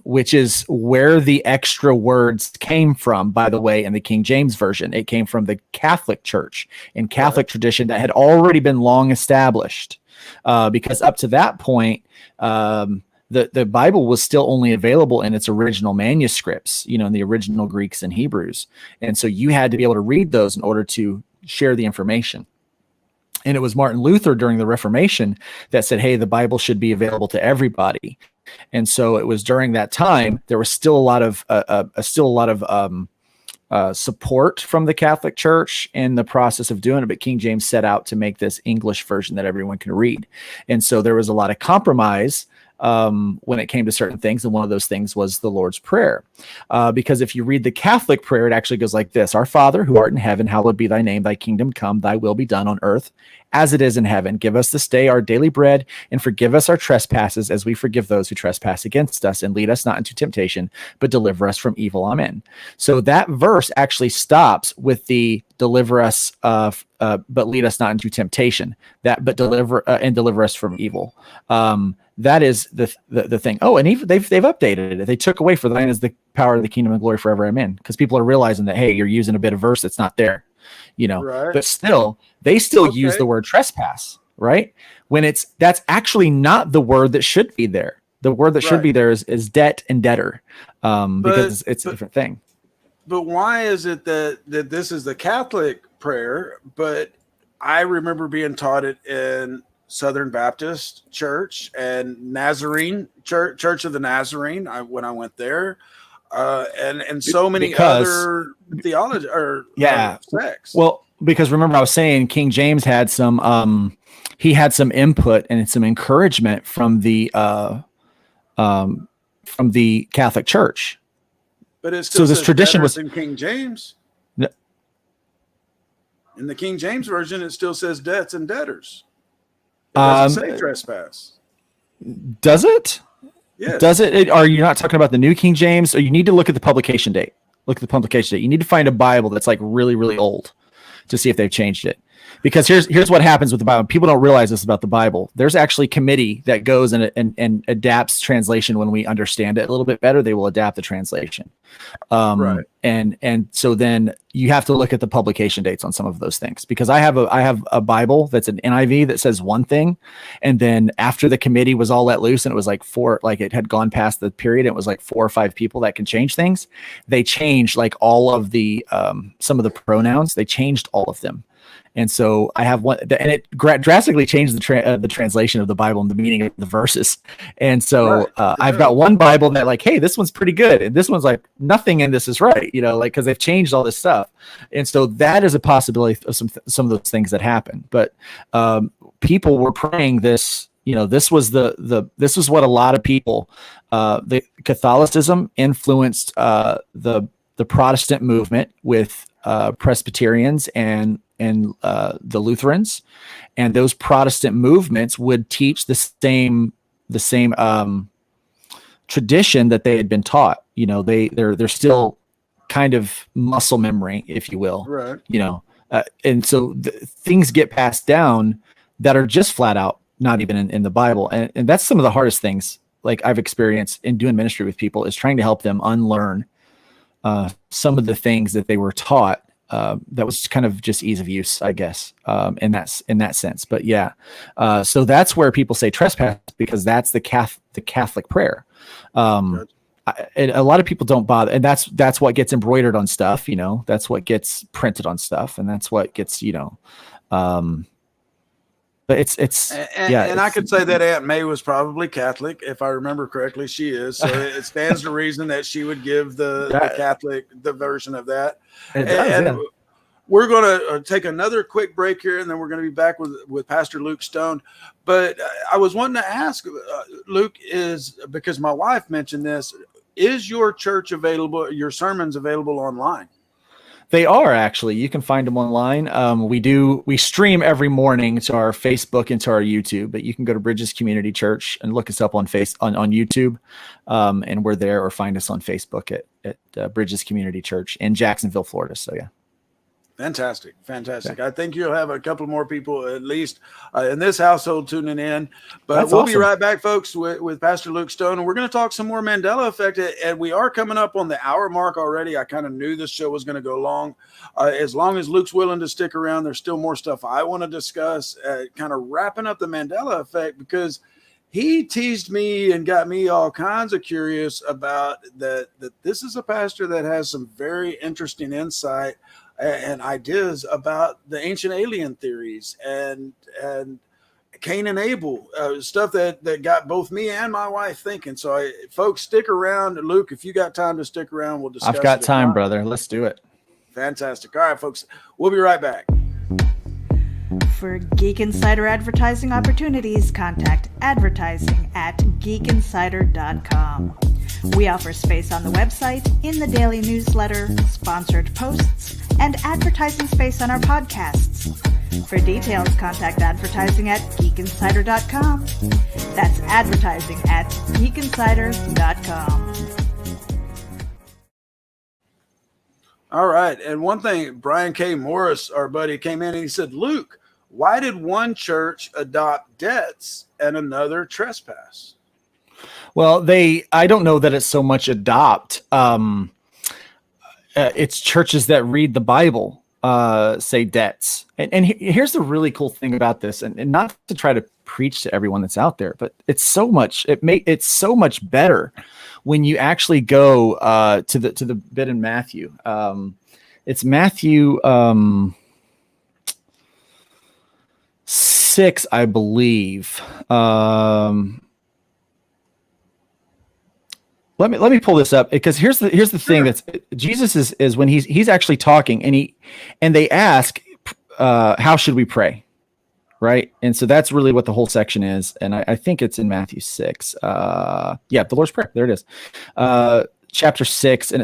which is where the extra words came from, by the way, in the King James Version. It came from the Catholic Church and Catholic tradition that had already been long established, because up to that point, the Bible was still only available in its original manuscripts, in the original Greeks and Hebrews. And so you had to be able to read those in order to share the information. And it was Martin Luther during the Reformation that said, hey, the Bible should be available to everybody. And so it was during that time, there was still a lot of support from the Catholic Church in the process of doing it. But King James set out to make this English version that everyone can read. And so there was a lot of compromise when it came to certain things. And one of those things was the Lord's Prayer. Because if you read the Catholic prayer, it actually goes like this: Our Father, who art in heaven, hallowed be thy name, thy kingdom come, thy will be done on earth as it is in heaven. Give us this day our daily bread, and forgive us our trespasses as we forgive those who trespass against us, and lead us not into temptation, but deliver us from evil. Amen. So that verse actually stops with the deliver us but lead us not into temptation, but deliver us from evil. That is the thing. Oh, and even they've updated it. They took away, for thine is the power of the kingdom and glory forever. Amen. Because people are realizing that, hey, you're using a bit of verse that's not there, right. But still, they still use the word trespass, right? When that's actually not the word that should be there. The word that should be there is debt and debtor, because it's a different thing.
But why is it that this is the Catholic prayer, but I remember being taught it in Southern Baptist Church and Nazarene Church of the Nazarene when I went there, and so many other theology or sects.
Well, because remember I was saying King James had some input and some encouragement from the Catholic Church.
But it's still
this tradition was
in King James.
No.
In the King James Version, it still says debts and debtors. It doesn't say trespass.
Does it?
Yes.
Does it? Are you not talking about the New King James? Or you need to look at the publication date. Look at the publication date. You need to find a Bible that's like really, really old to see if they've changed it. Because here's what happens with the Bible. People don't realize this about the Bible. There's actually a committee that goes and adapts translation when we understand it a little bit better. They will adapt the translation.
Right.
And so then you have to look at the publication dates on some of those things, because I have a Bible that's an NIV that says one thing, and then after the committee was all let loose and it was like it had gone past the period, it was like 4 or 5 people that can change things. They changed like all of the some of the pronouns. They changed all of them. And so I have one, and it drastically changed the translation of the Bible and the meaning of the verses. And so I've got one Bible that like, hey, this one's pretty good, and this one's like, nothing in this is right, like, because they've changed all this stuff. And so that is a possibility of some of those things that happen. But people were praying this. This was this was what a lot of people, the Catholicism influenced the the Protestant movement with Presbyterians and the Lutherans, and those Protestant movements would teach the same tradition that they had been taught. You know, they're still kind of muscle memory, if you will.
Right.
You know, and so things get passed down that are just flat out not even in the Bible, and that's some of the hardest things, like, I've experienced in doing ministry with people, is trying to help them unlearn some of the things that they were taught. That was kind of just ease of use, I guess, in that sense. But yeah, so that's where people say trespass, because that's the Catholic prayer. And a lot of people don't bother, and that's what gets embroidered on stuff, you know, that's what gets printed on stuff, and that's what gets, you know, but
and I could say that Aunt May was probably Catholic, if I remember correctly. She is, so it stands to reason that she would give the Catholic the version of that. We're going to take another quick break here, and then we're going to be back with Pastor Luke Stone. But I was wanting to ask, Luke, is because my wife mentioned this, is your church available, your sermons available online?
They are, actually. You can find them online. We stream every morning to our Facebook and to our YouTube, but you can go to Bridges Community Church and look us up on YouTube, and we're there, or find us on Facebook at Bridges Community Church in Jacksonville, Florida. So yeah.
Fantastic. Yeah. I think you'll have a couple more people, at least in this household, tuning in. But we'll be right back, folks, with Pastor Luke Stone. And we're going to talk some more Mandela Effect. And we are coming up on the hour mark already. I kind of knew this show was going to go long. As long as Luke's willing to stick around, there's still more stuff I want to discuss, kind of wrapping up the Mandela Effect, because he teased me and got me all kinds of curious about that this is a pastor that has some very interesting insight and ideas about the ancient alien theories and Cain and Abel, stuff that got both me and my wife thinking. So folks, stick around. Luke, if you got time to stick around, we'll discuss.
I've got time, brother. Let's do it.
Fantastic. All right, folks, we'll be right back.
For Geek Insider advertising opportunities, contact advertising@geekinsider.com. We offer space on the website, in the daily newsletter, sponsored posts, and advertising space on our podcasts. For details, contact advertising@geekinsider.com. That's advertising@geekinsider.com.
All right. And one thing, Brian K. Morris, our buddy, came in and he said, Luke, why did one church adopt debts and another trespass?
Well, I don't know that it's so much adopt. It's churches that read the Bible say debts. And here's the really cool thing about this, and not to try to preach to everyone that's out there, but it's so much better when you actually go to the bit in Matthew. It's Matthew 6, I believe. Let me pull this up, because here's the thing. That's Jesus is when he's actually talking, and they ask, how should we pray? Right. And so that's really what the whole section is. And I think it's in Matthew 6. The Lord's Prayer. There it is. Chapter 6. And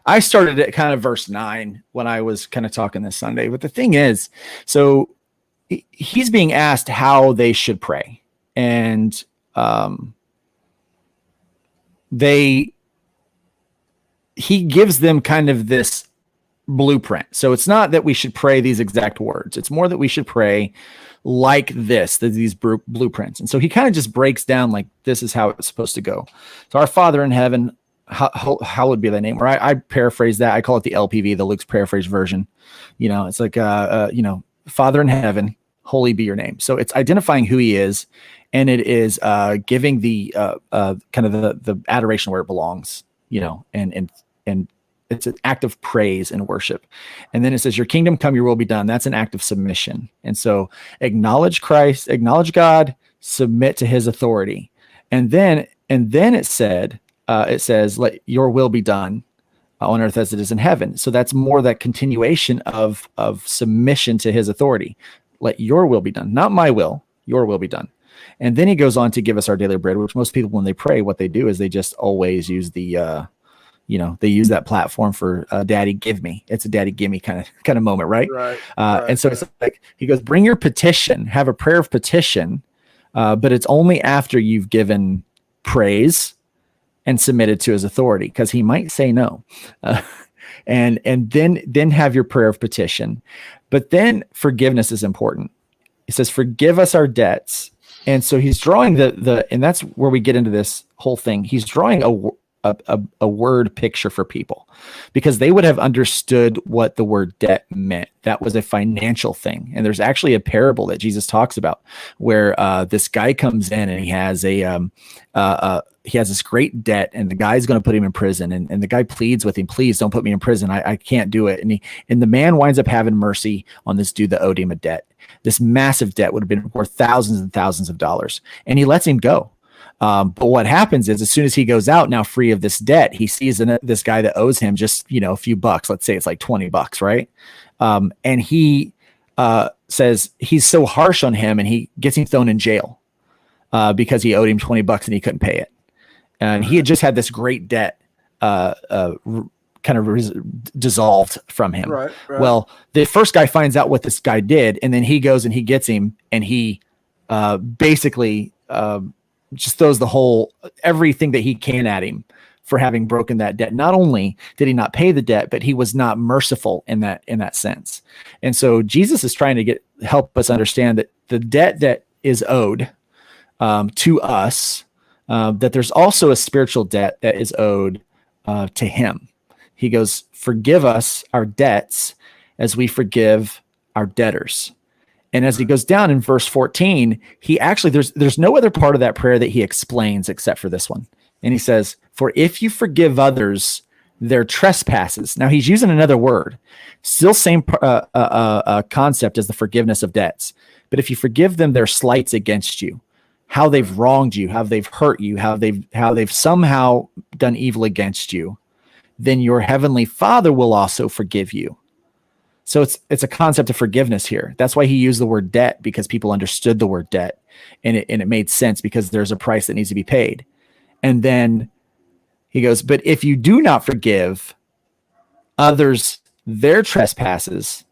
I started at kind of verse 9 when I was kind of talking this Sunday. But the thing is, so he's being asked how they should pray. And he gives them kind of this blueprint. So it's not that we should pray these exact words. It's more that we should pray like these blueprints. And so he kind of just breaks down, like, this is how it's supposed to go. So, our Father in heaven, hallowed be thy name. Or I paraphrase that. I call it the LPV, the Luke's paraphrase version. You know, it's like, Father in heaven, holy be your name. So it's identifying who he is, and it is giving the kind of the adoration where it belongs, you know, and it's an act of praise and worship. And then it says, your kingdom come, your will be done. That's an act of submission. And so acknowledge Christ, acknowledge God, submit to his authority. And then it says, let your will be done on earth as it is in heaven. So that's more that continuation of submission to his authority. Let your will be done, not my will, your will be done. And then he goes on to give us our daily bread, which most people, when they pray, what they do is they just always use the they use that platform for daddy give me. It's a daddy give me kind of moment, right?
Right.
And so it's like, he goes, bring your petition, have a prayer of petition, but it's only after you've given praise and submitted to his authority, because he might say no. And then have your prayer of petition. But then forgiveness is important. It says, forgive us our debts. And so he's drawing and that's where we get into this whole thing. He's drawing a word picture for people, because they would have understood what the word debt meant. That was a financial thing. And there's actually a parable that Jesus talks about where this guy comes in and he has he has this great debt, and the guy's going to put him in prison. And the guy pleads with him, please don't put me in prison. I can't do it. And the man winds up having mercy on this dude that owed him a debt. This massive debt would have been worth thousands and thousands of dollars. And he lets him go. But what happens is, as soon as he goes out now free of this debt, he sees this guy that owes him just, a few bucks. Let's say it's like $20, right? And he says he's so harsh on him, and he gets him thrown in jail because he owed him $20 and he couldn't pay it. And he had just had this great debt kind of dissolved from him.
Right.
Well, the first guy finds out what this guy did, and then he goes and he gets him, and he basically just throws everything that he can at him for having broken that debt. Not only did he not pay the debt, but he was not merciful in that sense. And so Jesus is trying to help us understand that the debt that is owed to us, that there's also a spiritual debt that is owed to him. He goes, forgive us our debts as we forgive our debtors. And as he goes down in verse 14, he actually, there's no other part of that prayer that he explains except for this one. And he says, for if you forgive others their trespasses. Now he's using another word, still same concept as the forgiveness of debts. But if you forgive them their slights against you, how they've wronged you, how they've hurt you, how they've somehow done evil against you, then your heavenly Father will also forgive you. So it's a concept of forgiveness here. That's why he used the word debt, because people understood the word debt, and it made sense because there's a price that needs to be paid. And then he goes, but if you do not forgive others their trespasses,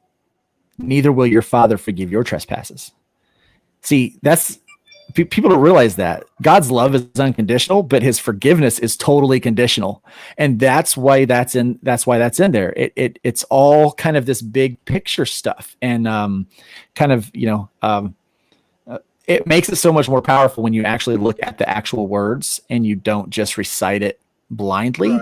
neither will your Father forgive your trespasses. See, people don't realize that God's love is unconditional, but his forgiveness is totally conditional. And that's why that's in there. It's all kind of this big picture stuff. And it makes it so much more powerful when you actually look at the actual words and you don't just recite it blindly,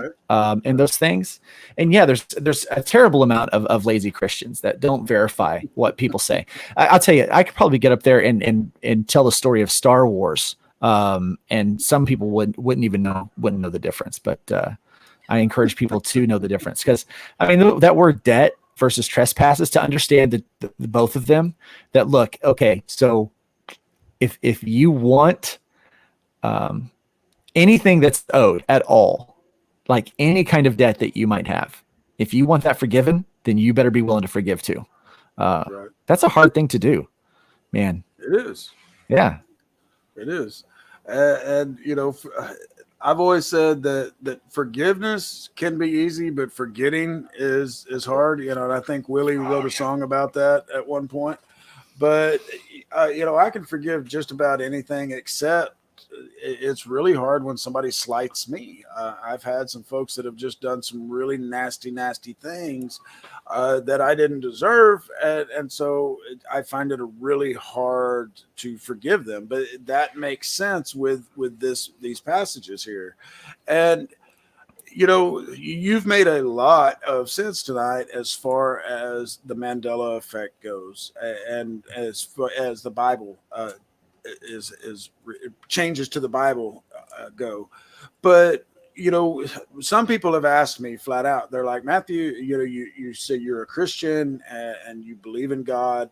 in those things. And yeah, there's a terrible amount of lazy Christians that don't verify what people say. I'll tell you, I could probably get up there and tell the story of Star Wars, and some people wouldn't know the difference. But I encourage people to know the difference, because I mean that word debt versus trespasses, to understand the both of them. That look, okay, so if you want anything that's owed at all, like any kind of debt that you might have, if you want that forgiven, then you better be willing to forgive too. Right. That's a hard thing to do, man.
It is.
Yeah,
it is. And I've always said that forgiveness can be easy, but forgetting is hard. And I think Willie wrote a song about that at one point. But I can forgive just about anything, except it's really hard when somebody slights me. I've had some folks that have just done some really nasty things that I didn't deserve. And so I find it really hard to forgive them. But that makes sense with these passages here. And, you've made a lot of sense tonight as far as the Mandela effect goes, and as far as the Bible is changes to the Bible go. But some people have asked me flat out, they're like, Matthew, you say you're a Christian and you believe in God,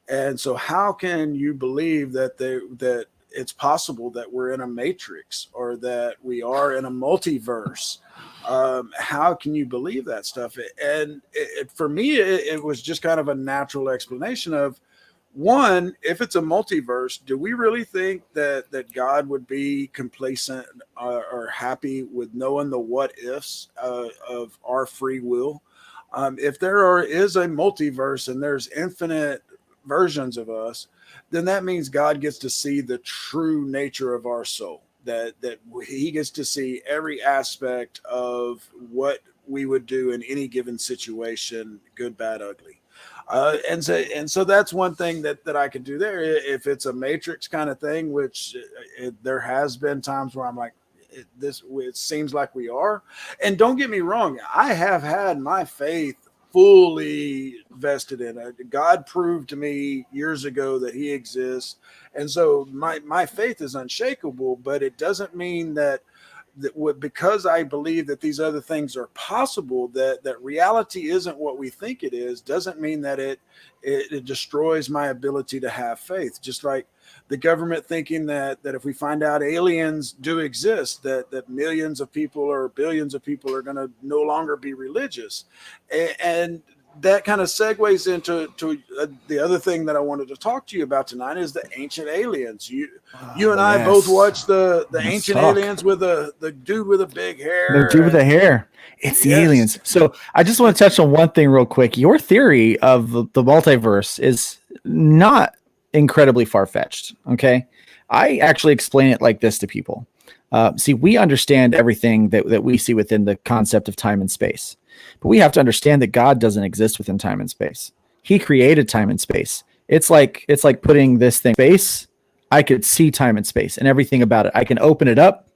and so how can you believe that it's possible that we're in a matrix or that we are in a multiverse? How can you believe that stuff? And for me, it was just kind of a natural explanation of, One, if it's a multiverse, do we really think that God would be complacent or happy with knowing the what ifs of our free will? If is a multiverse and there's infinite versions of us, then that means God gets to see the true nature of our soul. That he gets to see every aspect of what we would do in any given situation, good, bad, ugly. And so that's one thing that I could do there. If it's a matrix kind of thing, which there has been times where I'm like, it seems like we are. And don't get me wrong, I have had my faith fully vested in it. God proved to me years ago that he exists. And so my faith is unshakable, but it doesn't mean that because I believe that these other things are possible, that reality isn't what we think it is, doesn't mean that it destroys my ability to have faith. Just like the government thinking that if we find out aliens do exist, that millions of people or billions of people are going to no longer be religious. And that kind of segues into the other thing that I wanted to talk to you about tonight is the ancient aliens. You and I both watched the ancient aliens with the dude with the big hair.
The dude with the hair. It's the aliens. So I just want to touch on one thing real quick. Your theory of the multiverse is not incredibly far-fetched. Okay. I actually explain it like this to people. See, we understand everything that we see within the concept of time and space. But we have to understand that God doesn't exist within time and space. He created time and space. It's like putting this thing in space. I could see time and space and everything about it. I can open it up.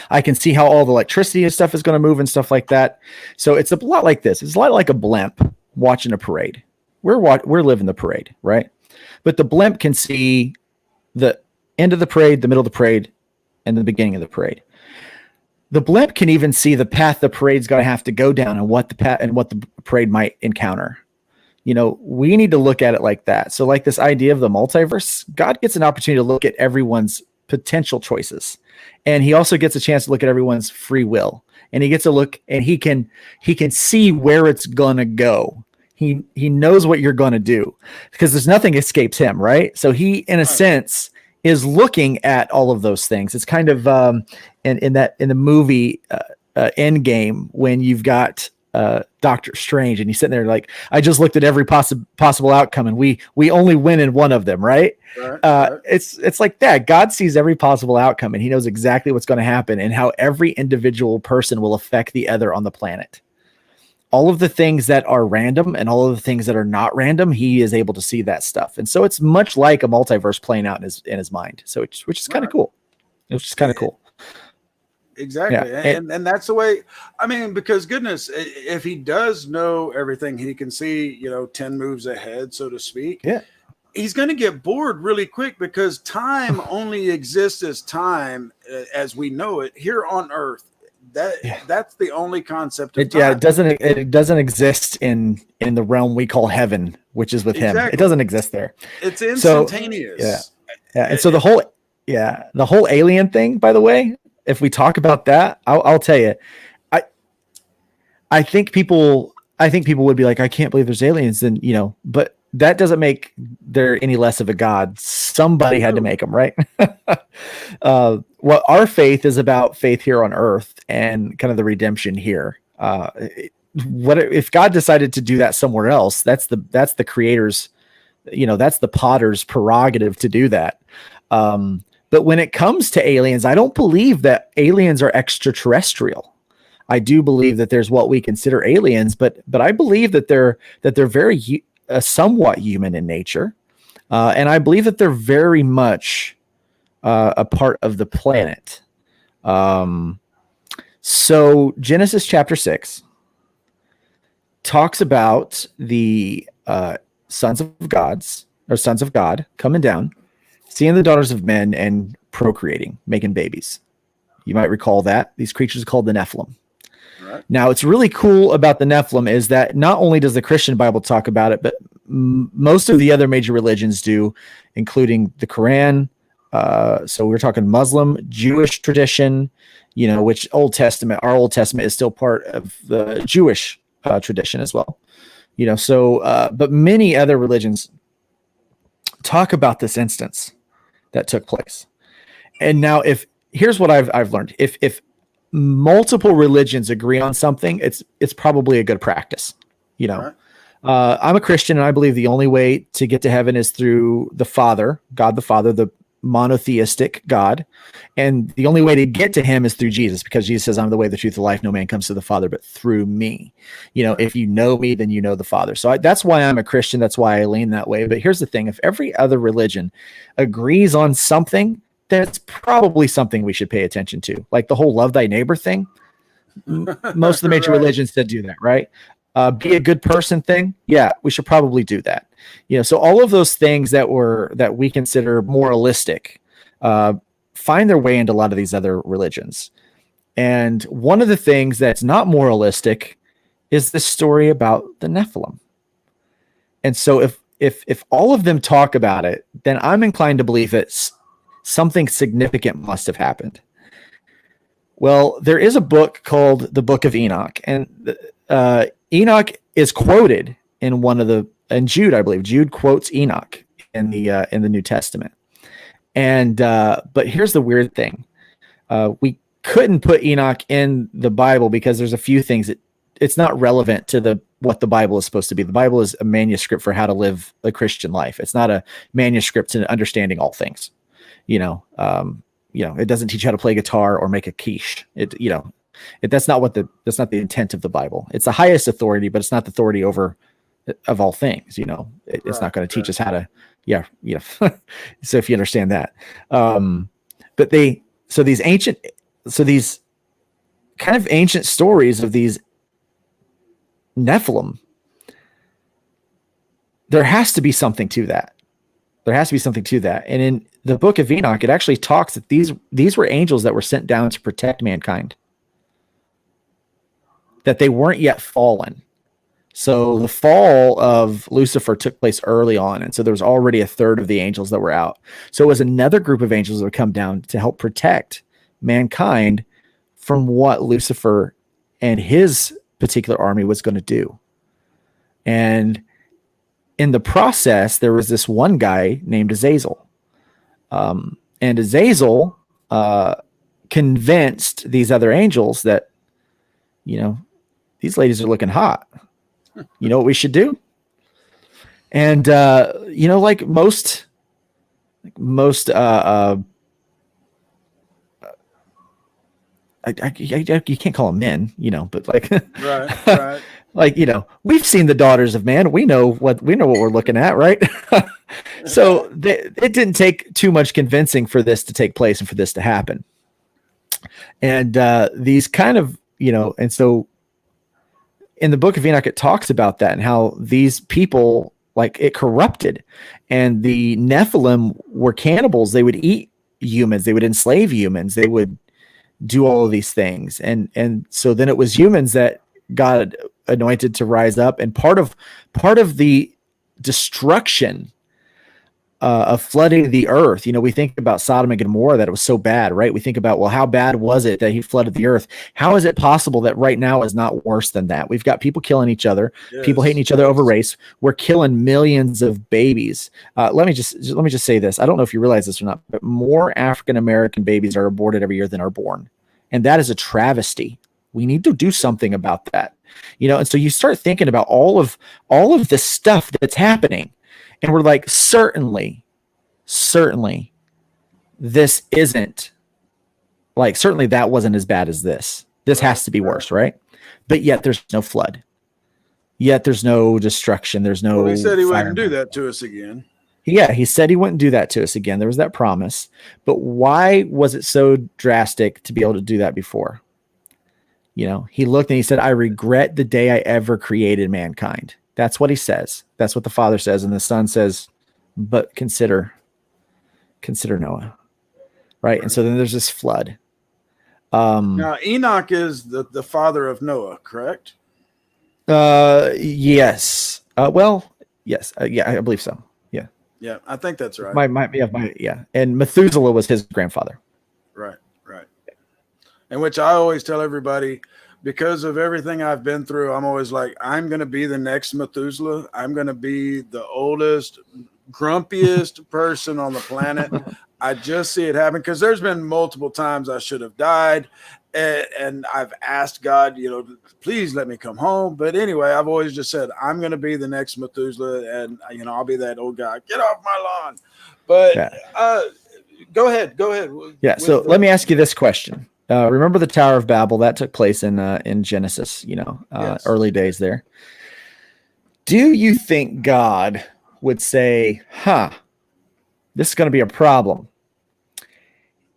I can see how all the electricity and stuff is going to move and stuff like that. So it's a lot like this. It's a lot like a blimp watching a parade. We're living the parade, right? But the blimp can see the end of the parade, the middle of the parade, and the beginning of the parade. The blimp can even see the path the parade's going to have to go down and what the parade might encounter. You know, we need to look at it like that. So like this idea of the multiverse, God gets an opportunity to look at everyone's potential choices. And he also gets a chance to look at everyone's free will. And he gets a look and he can see where it's going to go. He knows what you're going to do because there's nothing escapes him, right? So he, in a sense, is looking at all of those things. It's kind of in the movie Endgame when you've got Doctor Strange and he's sitting there like, I just looked at every possible outcome and we only win in one of them, right? Right. It's like that. God sees every possible outcome and he knows exactly what's going to happen and how every individual person will affect the other on the planet. All of the things that are random and all of the things that are not random, he is able to see that stuff. And so it's much like a multiverse playing out in his mind. So which is kind of cool. It's just kind of cool.
Exactly. Yeah. And that's the way, I mean, because goodness, if he does know everything, he can see, 10 moves ahead, so to speak. Yeah. He's going to get bored really quick because time only exists as time as we know it here on Earth. That's the only concept of time.
Yeah, it doesn't exist in the realm we call heaven, which is with him. It doesn't exist there.
It's instantaneous.
Yeah. And so the whole alien thing, by the way, if we talk about that, I'll tell you, I think people would be like, I can't believe there's aliens, then but that doesn't make there any less of a God. Somebody had to make them, right? Well, our faith is about faith here on earth and kind of the redemption here. What if God decided to do that somewhere else? That's the creator's, that's the potter's prerogative to do that. But when it comes to aliens, I don't believe that aliens are extraterrestrial. I do believe that there's what we consider aliens, but I believe that they're very somewhat human in nature, and I believe that they're very much a part of the planet. So Genesis chapter 6 talks about the sons of God coming down, seeing the daughters of men and procreating, making babies. You might recall that these creatures are called the Nephilim. Right. Now, what's really cool about the Nephilim is that not only does the Christian Bible talk about it, but most of the other major religions do, including the Quran. So we're talking Muslim, Jewish tradition, which our Old Testament is still part of the Jewish tradition as well. But many other religions talk about this instance that took place. And now here's what I've learned. If multiple religions agree on something, it's probably a good practice. You know,
Right.
I'm a Christian, and I believe the only way to get to heaven is through the Father, God the Father, the monotheistic God. And the only way to get to him is through Jesus, because Jesus says, I'm the way, the truth, the life. No man comes to the Father but through me. You know, if you know me, then you know the Father. So that's why I'm a Christian. That's why I lean that way. But here's the thing. If every other religion agrees on something, that's probably something we should pay attention to. Like the whole love thy neighbor thing. Most of the major
Right.
religions that do that, right? Be a good person thing. Yeah, we should probably do that. You know, so all of those things that we consider moralistic, find their way into a lot of these other religions. And one of the things that's not moralistic is this story about the Nephilim. And so if all of them talk about it, then I'm inclined to believe that something significant must have happened. Well, there is a book called the Book of Enoch, and Enoch is quoted in and Jude, I believe, Jude quotes Enoch in the New Testament. And but here's the weird thing: we couldn't put Enoch in the Bible because there's a few things that it's not relevant to what the Bible is supposed to be. The Bible is a manuscript for how to live a Christian life. It's not a manuscript to understanding all things. You know, it doesn't teach you how to play guitar or make a quiche. That's not the intent of the Bible. It's the highest authority, but it's not the authority of all things. You know, it's not going to teach us how to, so if you understand that, but these kind of ancient stories of these Nephilim, there has to be something to that. And in the Book of Enoch, it actually talks that these were angels that were sent down to protect mankind, that they weren't yet fallen. So the fall of Lucifer took place early on. And so there was already a third of the angels that were out. So it was another group of angels that would come down to help protect mankind from what Lucifer and his particular army was going to do. And in the process, there was this one guy named Azazel. And Azazel convinced these other angels that, these ladies are looking hot. You know what we should do? And, like most you can't call them men, but like,
right.
Like, we've seen the daughters of man. We know what we're looking at, right? So it didn't take too much convincing for this to take place and for this to happen. And these kind of, and so in the Book of Enoch, it talks about that and how these people, like, it corrupted, and the Nephilim were cannibals. They would eat humans. They would enslave humans. They would do all of these things. And so then it was humans that God anointed to rise up. And part of the destruction of flooding the earth, we think about Sodom and Gomorrah, that it was so bad, right? We think about, well, how bad was it that he flooded the earth? How is it possible that right now is not worse than that? We've got people killing each other, people hating each other over race. We're killing millions of babies. Let me just say this. I don't know if you realize this or not, but more African-American babies are aborted every year than are born. And that is a travesty. We need to do something about that. And so you start thinking about all of the stuff that's happening. And we're like, certainly, this isn't like, certainly that wasn't as bad as this. This has to be worse, right? But yet there's no flood. Yet there's no destruction. There's no.
Well, he said he wouldn't do that to us again.
Yeah, he said he wouldn't do that to us again. There was that promise. But why was it so drastic to be able to do that before? He looked and he said, I regret the day I ever created mankind. That's what he says. That's what the Father says. And the Son says, but consider Noah. Right. And so then there's this flood.
Now, Enoch is the father of Noah, correct?
Yes. Yes. Yeah, I believe so. Yeah.
Yeah, I think that's right.
Yeah. And Methuselah was his grandfather.
Right. And which I always tell everybody, because of everything I've been through, I'm always like, I'm going to be the next Methuselah. I'm going to be the oldest, grumpiest person on the planet. I just see it happen because there's been multiple times I should have died. And I've asked God, please let me come home. But anyway, I've always just said, I'm going to be the next Methuselah, and, I'll be that old guy. Get off my lawn. But go ahead.
Yeah. So let me ask you this question. Remember the Tower of Babel that took place in Genesis, yes. Early days there. Do you think God would say, this is going to be a problem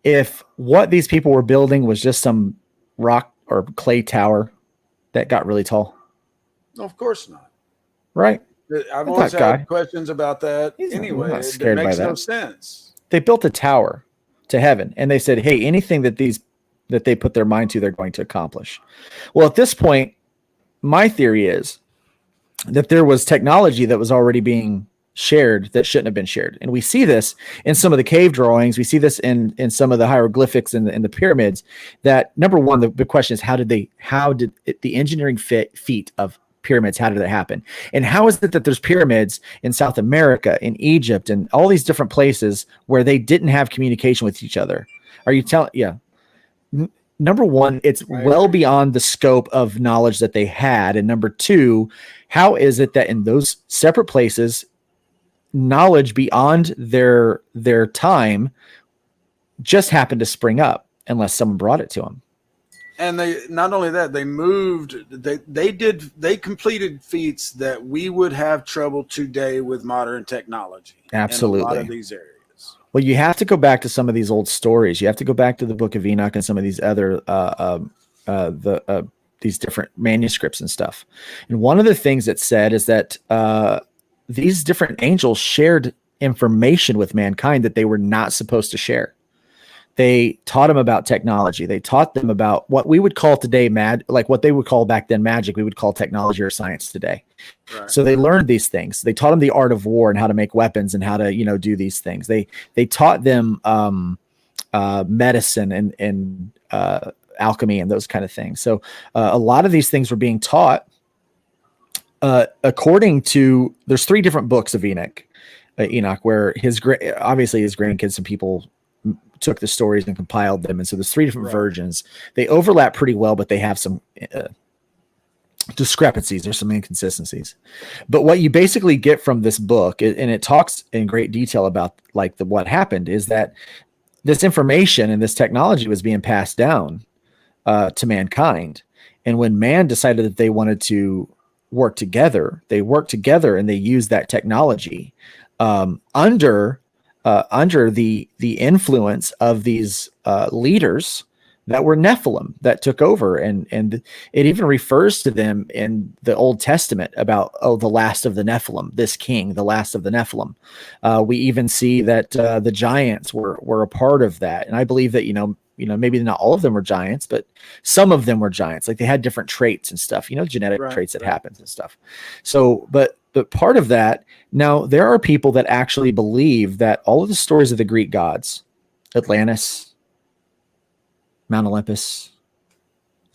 if what these people were building was just some rock or clay tower that got really tall?
No, of course not.
Right.
I've always had questions about that. Anyway, it makes no sense.
They built a tower to heaven, and they said, hey, anything that they put their mind to, they're going to accomplish. Well, at this point, my theory is that there was technology that was already being shared that shouldn't have been shared. And we see this in some of the cave drawings. We see this in some of the hieroglyphics in the pyramids, that number one, the question is, how did the engineering feat of pyramids, how did it happen? And how is it that there's pyramids in South America, in Egypt, and all these different places where they didn't have communication with each other? Are you telling? Yeah. Number one, it's well beyond the scope of knowledge that they had. And number two, how is it that in those separate places, knowledge beyond their time just happened to spring up unless someone brought it to them?
And they, not only that, they moved, they completed feats that we would have trouble today with modern technology.
Absolutely.
In a lot of these areas.
Well, you have to go back to some of these old stories. You have to go back to the Book of Enoch and some of these other these different manuscripts and stuff. And one of the things that's said is that these different angels shared information with mankind that they were not supposed to share. They taught them about technology. They taught them about what we would call today like what they would call back then magic, we would call technology or science today. Right. So they learned these things. They taught them the art of war and how to make weapons and how to, do these things. They taught them medicine and alchemy and those kind of things. So a lot of these things were being taught according to, there's 3 different books of Enoch, where obviously his grandkids and people took the stories and compiled them. And so there's 3 different versions. They overlap pretty well, but they have some discrepancies. There's some inconsistencies. But what you basically get from this book, and it talks in great detail about what happened, is that this information and this technology was being passed down to mankind. And when man decided that they wanted to work together, they worked together and they used that technology under the influence of these leaders that were Nephilim that took over. And it even refers to them in the Old Testament about, the last of the Nephilim, this king, the last of the Nephilim. We even see that the giants were a part of that. And I believe that, maybe not all of them were giants, but some of them were giants. Like they had different traits and stuff, genetic traits that happens and stuff. So, but part of that, now there are people that actually believe that all of the stories of the Greek gods, Atlantis, Mount Olympus,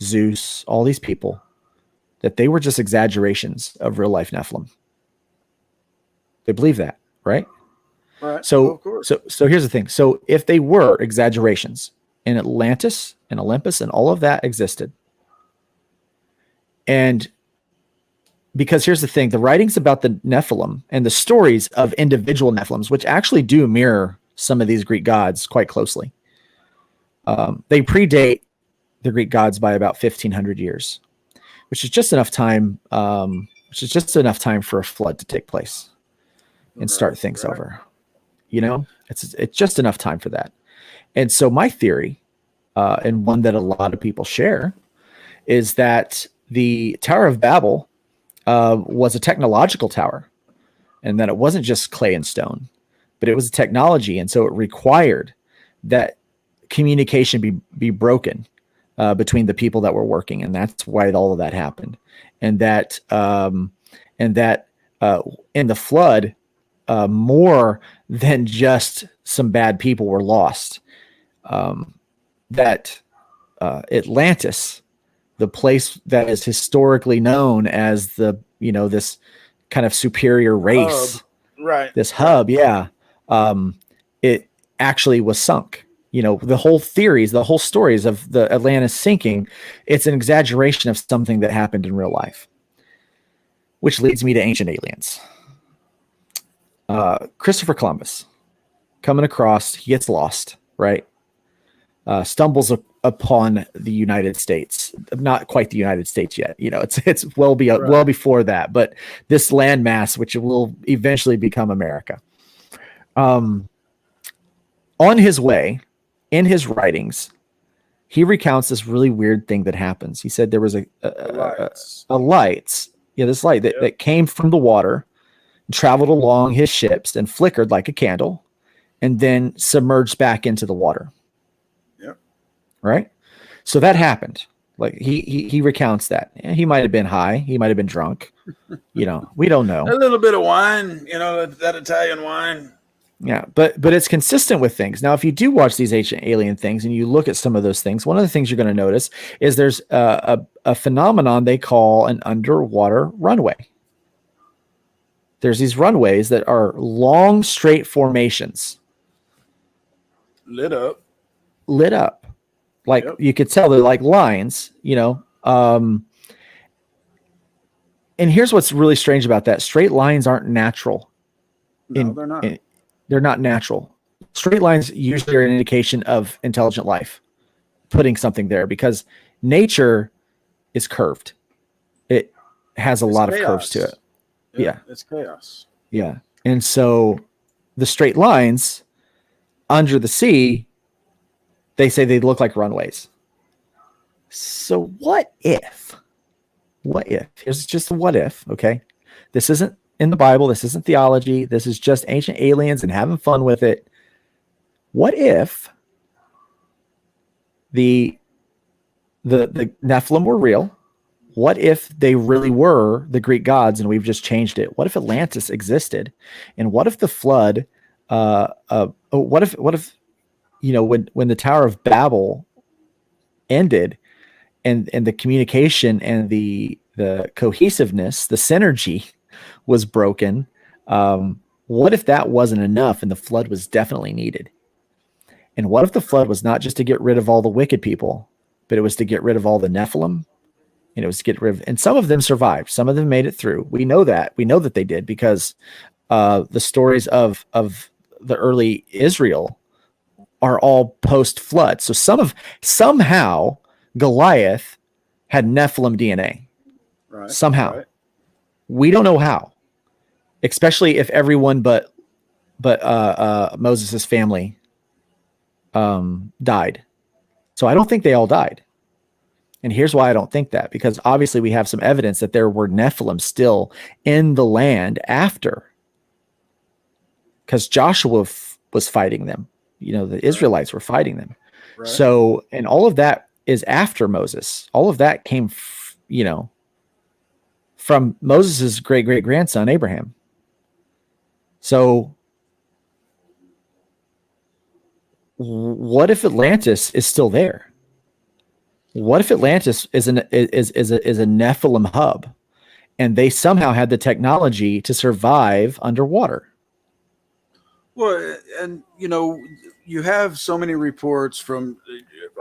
Zeus, all these people, that they were just exaggerations of real life Nephilim. They believe that, right?
Right.
So here's the thing. So if they were exaggerations, and Atlantis and Olympus and all of that existed, and because here's the thing, the writings about the Nephilim and the stories of individual Nephilims, which actually do mirror some of these Greek gods quite closely, they predate the Greek gods by about 1,500 years, which is just enough time. For a flood to take place and start things over. It's just enough time for that. And so my theory, and one that a lot of people share, is that the Tower of Babel was a technological tower, and that it wasn't just clay and stone, but it was a technology. And so it required that communication be broken between the people that were working. And that's why all of that happened. And that in the flood, more than just some bad people were lost. That Atlantis, the place that is historically known as this kind of superior race,
Right.
This hub, yeah, it actually was sunk. The whole theories, the whole stories of the Atlantis sinking, it's an exaggeration of something that happened in real life. Which leads me to ancient aliens. Christopher Columbus coming across, he gets lost, right? Stumbles upon the United States, not quite the United States yet. It's well before that, but this landmass, which will eventually become America. On his way, in his writings, he recounts this really weird thing that happens. He said there was a light, this light that came from the water, traveled along his ships and flickered like a candle, and then submerged back into the water.
Yep.
Right. So that happened. Like he recounts that. He might have been high. He might have been drunk. We don't know.
A little bit of wine, that Italian wine.
Yeah, but it's consistent with things. Now, if you do watch these ancient alien things and you look at some of those things, one of the things you're going to notice is there's a phenomenon they call an underwater runway. There's these runways that are long, straight formations.
Lit up.
Like you could tell they're like lines, and here's what's really strange about that. Straight lines aren't natural.
No, they're not.
They're not natural. Straight lines usually are an indication of intelligent life, putting something there, because nature is curved. It has a lot of curves to it. Yeah.
It's chaos.
Yeah. And so the straight lines under the sea, they say they look like runways. So what if? Here's just a what if, okay? This isn't in the Bible. This isn't theology. This is just ancient aliens and having fun with it. What if the Nephilim were real? What if they really were the Greek gods and we've just changed it? What if Atlantis existed? And what if the flood, what if when the Tower of Babel ended and the communication and the cohesiveness, the synergy was broken, what if that wasn't enough and the flood was definitely needed? And what if the flood was not just to get rid of all the wicked people, but it was to get rid of all the Nephilim? And it was to get rid of, and some of them survived. Some of them made it through. We know that. We know that they did because the stories of the early Israel are all post-flood. So somehow Goliath had Nephilim DNA.
Right.
Somehow.
Right.
We don't know how. Especially if everyone but Moses' family died. So I don't think they all died. And here's why I don't think that, because obviously we have some evidence that there were Nephilim still in the land after, because Joshua was fighting them. The Israelites were fighting them.
Right.
So, and all of that is after Moses. All of that came, from Moses' great-great-grandson, Abraham. So what if Atlantis is still there? What if Atlantis is a Nephilim hub, and they somehow had the technology to survive underwater?
Well, and you have so many reports from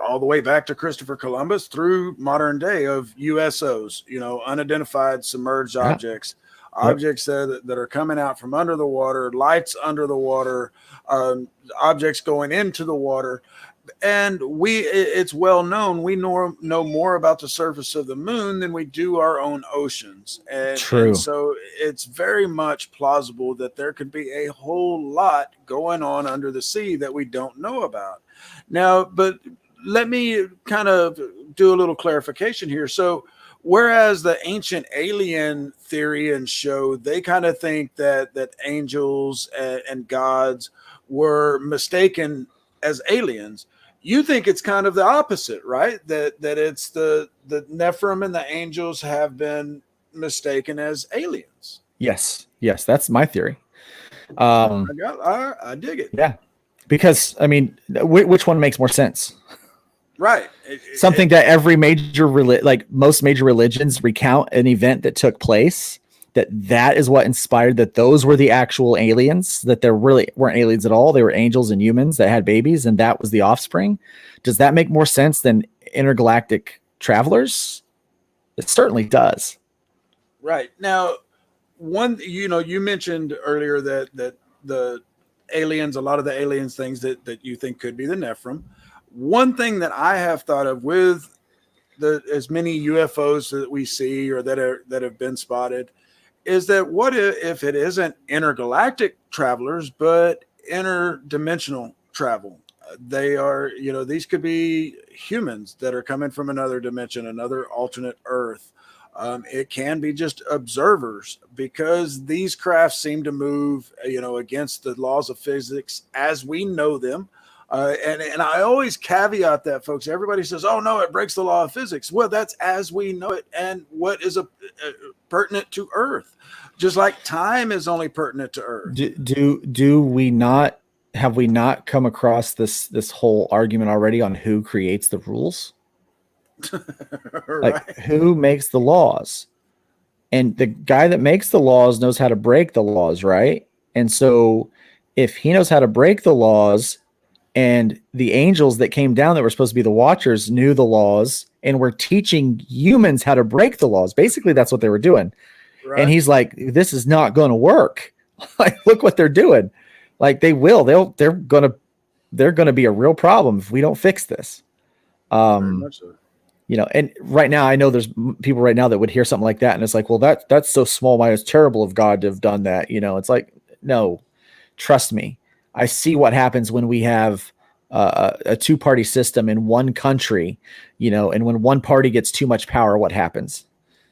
all the way back to Christopher Columbus through modern day of USOs, unidentified submerged objects, objects that are coming out from under the water, lights under the water, objects going into the water. And it's well known, we know more about the surface of the moon than we do our own oceans.
True.
And so it's very much plausible that there could be a whole lot going on under the sea that we don't know about. Now, but let me kind of do a little clarification here. So whereas the ancient alien theory and show, they kind of think that angels and gods were mistaken as aliens, you think it's kind of the opposite, right? That it's the Nephilim and the angels have been mistaken as aliens.
Yes, that's my theory.
I dig it.
Yeah, because which one makes more sense?
Right.
Something that every major most major religions recount an event that took place, that is what inspired, that those were the actual aliens, that there really weren't aliens at all. They were angels and humans that had babies, and that was the offspring. Does that make more sense than intergalactic travelers? It certainly does.
Right. Now, you mentioned earlier that the aliens, a lot of the aliens things that you think could be the Nephilim. One thing that I have thought of with as many UFOs that we see or that have been spotted is that what if it isn't intergalactic travelers, but interdimensional travel? They are, these could be humans that are coming from another dimension, another alternate Earth. It can be just observers, because these crafts seem to move, against the laws of physics as we know them. And I always caveat that, folks. Everybody says, "Oh no, it breaks the law of physics." Well, that's as we know it, and what is pertinent to Earth, just like time is only pertinent to Earth.
Do we not have we not come across this whole argument already on who creates the rules?
Right.
Like, who makes the laws? And the guy that makes the laws knows how to break the laws, right? And so if he knows how to break the laws, and the angels that came down that were supposed to be the watchers knew the laws and were teaching humans how to break the laws, basically that's what they were doing. Right. And he's like, this is not going to work. Like, look what they're doing. Like, they're going to be a real problem if we don't fix this.
Very much so.
And right now I know there's people right now that would hear something like that, and it's like, well, that's so small. It's terrible of God to have done that. It's like, no, trust me. I see what happens when we have a two-party system in one country, and when one party gets too much power, what happens?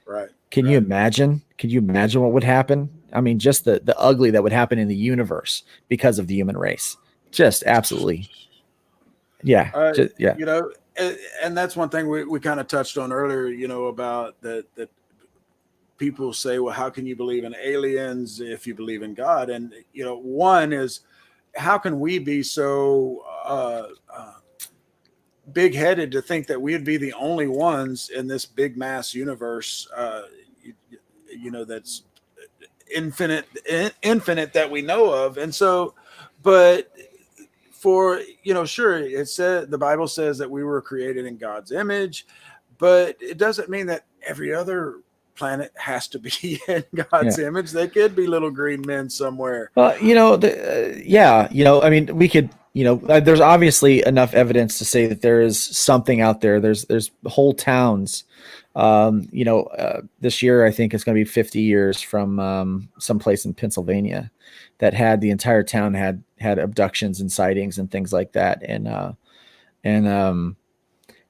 Right.
Can you imagine? Can you imagine what would happen? I mean, just the ugly that would happen in the universe because of the human race. Just absolutely. Yeah. Yeah.
And that's one thing we kind of touched on earlier, about that people say, well, how can you believe in aliens if you believe in God? And, one is, how can we be so big-headed to think that we'd be the only ones in this big mass universe, that's infinite that we know of? And so, but for, sure, it said, the Bible says that we were created in God's image, but it doesn't mean that every other planet has to be in God's image. They could be little green men somewhere.
I mean, we could, there's obviously enough evidence to say that there is something out there. There's whole towns. This year I think it's going to be 50 years from someplace in Pennsylvania that had the entire town had abductions and sightings and things like that. And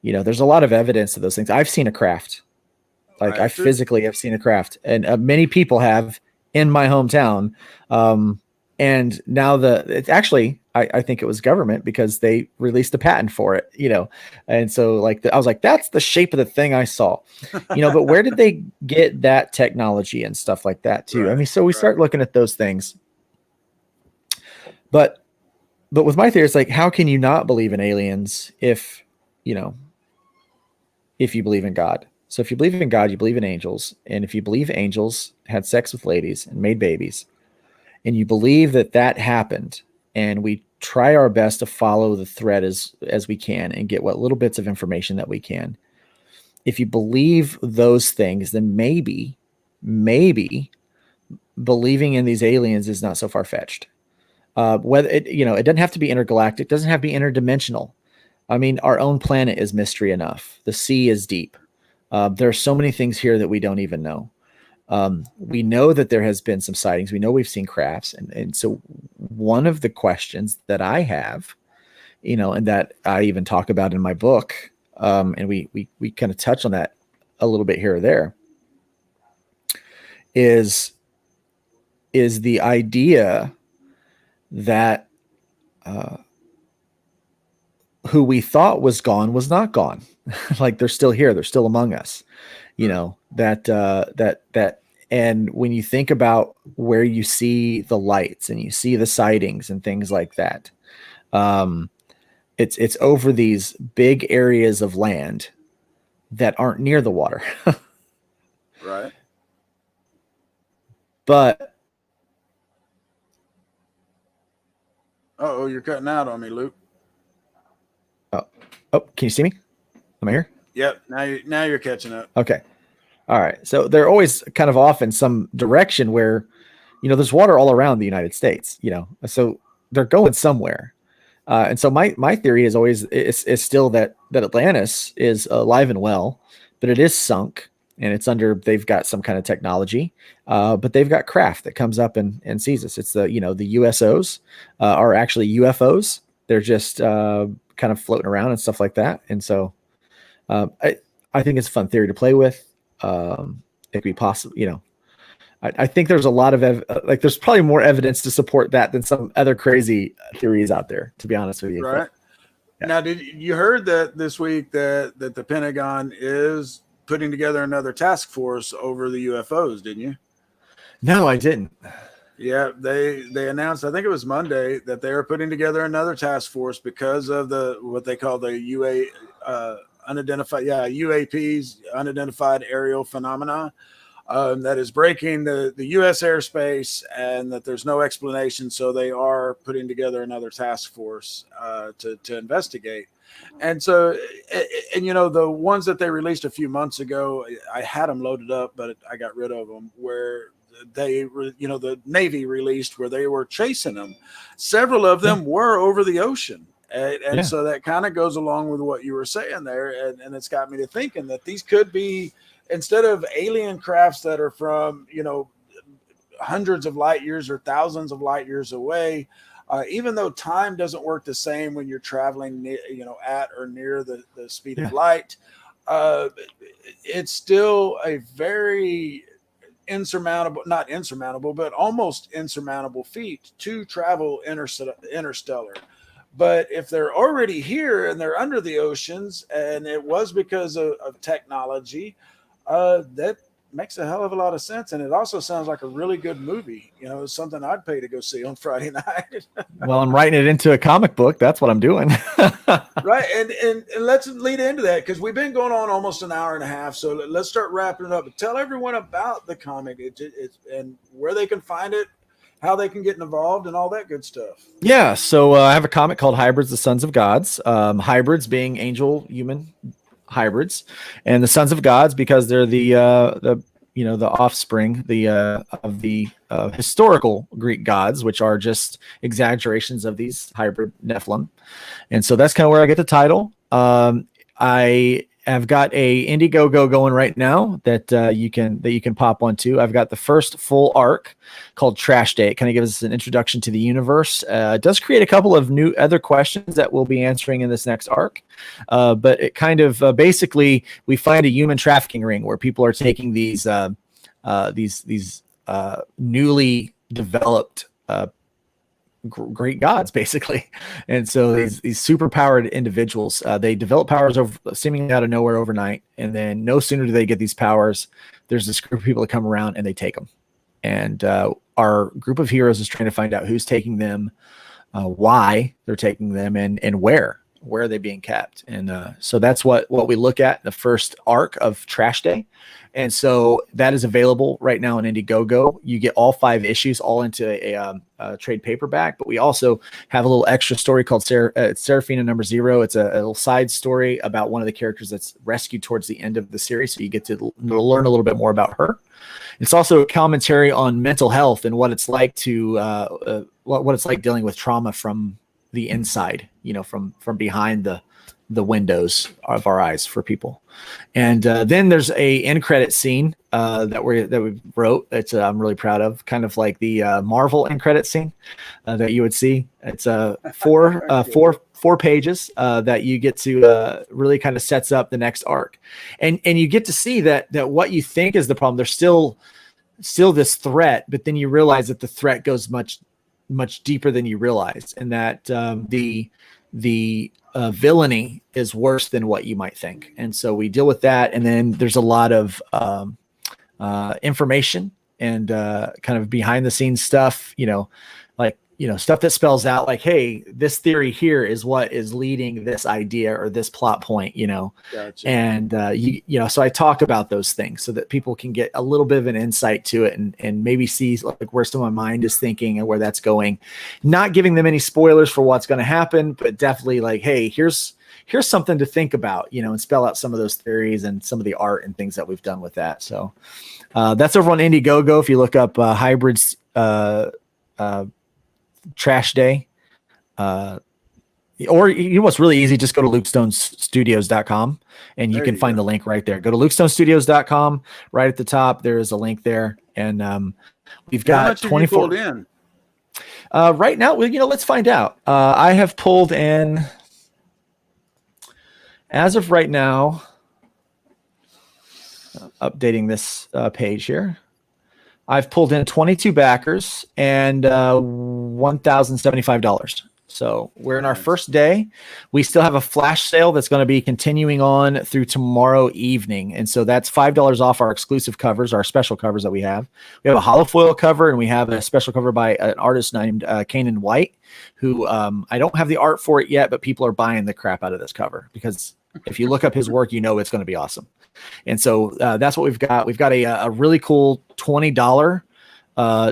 there's a lot of evidence of those things. I've seen a craft. Like, I physically have seen a craft, and many people have in my hometown. And now it's actually, I think it was government, because they released a patent for it, And so I was like, that's the shape of the thing I saw, but where did they get that technology and stuff like that too? Right, I mean, so we start looking at those things, but with my theory, it's like, how can you not believe in aliens if you believe in God? So if you believe in God, you believe in angels. And if you believe angels had sex with ladies and made babies, and you believe that happened, and we try our best to follow the thread as we can and get what little bits of information that we can. If you believe those things, then maybe believing in these aliens is not so far-fetched. Whether it doesn't have to be intergalactic, doesn't have to be interdimensional. I mean, our own planet is mystery enough. The sea is deep. There are so many things here that we don't even know. We know that there has been some sightings. We know we've seen crafts. And so one of the questions that I have, and that I even talk about in my book, and we kind of touch on that a little bit here or there, is the idea that who we thought was gone was not gone. Like, they're still here. They're still among us, that, and when you think about where you see the lights and you see the sightings and things like that, it's over these big areas of land that aren't near the water.
Right.
But
Oh, you're cutting out on me, Luke.
oh, can you see me? Am I here?
Yep. Now you're catching up.
Okay. All right. So they're always kind of off in some direction where, there's water all around the United States, so they're going somewhere. And so my theory is always is still that Atlantis is alive and well, but it is sunk and it's they've got some kind of technology, but they've got craft that comes up and sees us. It's the USOs are actually UFOs. They're just kind of floating around and stuff like that. And so I think it's a fun theory to play with. It could be possible, I think there's a lot of there's probably more evidence to support that than some other crazy theories out there, to be honest with you.
Right.
Yeah.
Now, did you heard that this week that the Pentagon is putting together another task force over the UFOs, didn't you?
No, I didn't.
Yeah, they announced, I think it was Monday, that they are putting together another task force because of what they call the UAPs, unidentified aerial phenomena. That is breaking the U.S. airspace, and that there's no explanation. So they are putting together another task force to investigate. And so, and the ones that they released a few months ago, I had them loaded up, but I got rid of them. Where the Navy released where they were chasing them. Several of them were over the ocean. And so that kind of goes along with what you were saying there. And it's got me to thinking that these could be, instead of alien crafts that are from, hundreds of light years or thousands of light years away, even though time doesn't work the same when you're traveling, at or near the speed of light, it's still a very not insurmountable, but almost insurmountable feat to travel interstellar. But if they're already here and they're under the oceans, and it was because of technology, that makes a hell of a lot of sense. And it also sounds like a really good movie. It's something I'd pay to go see on Friday night.
Well, I'm writing it into a comic book. That's what I'm doing.
Right. And let's lead into that, because we've been going on almost an hour and a half. So let's start wrapping it up. Tell everyone about the comic and where they can find it, how they can get involved, and all that good stuff.
Yeah. So I have a comic called Hybrids, the Sons of Gods. Hybrids being angel human hybrids, and the sons of gods because they're the offspring of the historical Greek gods, which are just exaggerations of these hybrid Nephilim. And so that's kind of where I get the title. I have got a IndieGoGo going right now that you can pop onto. I've got the first full arc called Trash Day. It kind of gives us an introduction to the universe. It does create a couple of new other questions that we'll be answering in this next arc. But it kind of basically we find a human trafficking ring where people are taking these newly developed Greek gods, basically. And so these super powered individuals, they develop powers seemingly out of nowhere overnight. And then no sooner do they get these powers, there's this group of people that come around and they take them. And our group of heroes is trying to find out who's taking them, why they're taking them, and where are they being kept. And so that's what we look at in the first arc of Trash Day. And so that is available right now on IndieGoGo. You get all 5 issues all into a trade paperback, but we also have a little extra story called Seraphina number 0. It's a little side story about one of the characters that's rescued towards the end of the series. So you get to learn a little bit more about her. It's also a commentary on mental health and what it's like to what it's like dealing with trauma from the inside, from behind the windows of our eyes for people. And then there's a end credit scene that we wrote that I'm really proud of, kind of like the Marvel end credit scene that you would see. It's four pages that you get to really kind of sets up the next arc, and you get to see that what you think is the problem, there's still this threat, but then you realize that the threat goes much deeper than you realize, and that the villainy is worse than what you might think. And so we deal with that. And then there's a lot of information and kind of behind the scenes stuff, like stuff that spells out like, hey, this theory here is what is leading this idea or this plot point,
Gotcha.
and so I talk about those things so that people can get a little bit of an insight to it and maybe see like where some of my mind is thinking and where that's going, not giving them any spoilers for what's going to happen, but definitely like, hey, here's something to think about, and spell out some of those theories and some of the art and things that we've done with that. So that's over on IndieGoGo. If you look up hybrids, Trash Day, or what's really easy, just go to lukestonestudios.com and you can find the link right there. Go to lukestonestudios.com. Right at the top, there is a link there, and we've got
how much 24 have you pulled in
right now. Let's find out. I have pulled in, as of right now, updating this page here, I've pulled in 22 backers and $1,075. So we're in our first day. We still have a flash sale that's going to be continuing on through tomorrow evening. And so that's $5 off our exclusive covers, our special covers that we have. We have a hollow foil cover, and we have a special cover by an artist named Kanan White, who I don't have the art for it yet, but people are buying the crap out of this cover because if you look up his work, it's going to be awesome. And so that's what we've got. We've got a really cool $20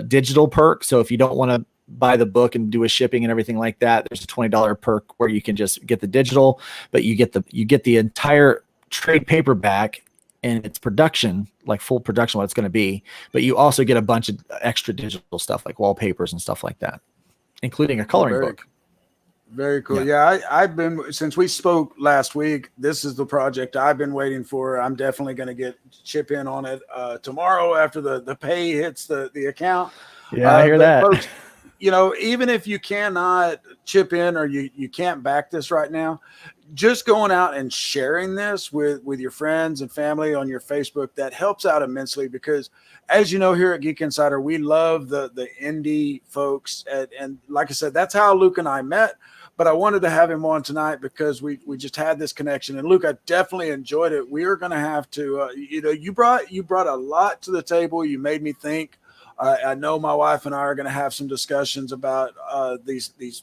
digital perk. So if you don't want to buy the book and do a shipping and everything like that, there's a $20 perk where you can just get the digital, but you get the entire trade paperback and its production, like full production, what it's going to be. But you also get a bunch of extra digital stuff like wallpapers and stuff like that, including a coloring book.
Very cool. Yeah, I've been, since we spoke last week, this is the project I've been waiting for. I'm definitely going to chip in on it tomorrow after the pay hits the account.
Yeah, I hear that.
Folks, even if you cannot chip in or you can't back this right now, just going out and sharing this with your friends and family on your Facebook, that helps out immensely because, as you know, here at Geek Insider, we love the indie folks. And like I said, that's how Luke and I met. But I wanted to have him on tonight because we just had this connection. And Luke, I definitely enjoyed it. We are going to have to, you brought a lot to the table. You made me think. I know my wife and I are going to have some discussions about these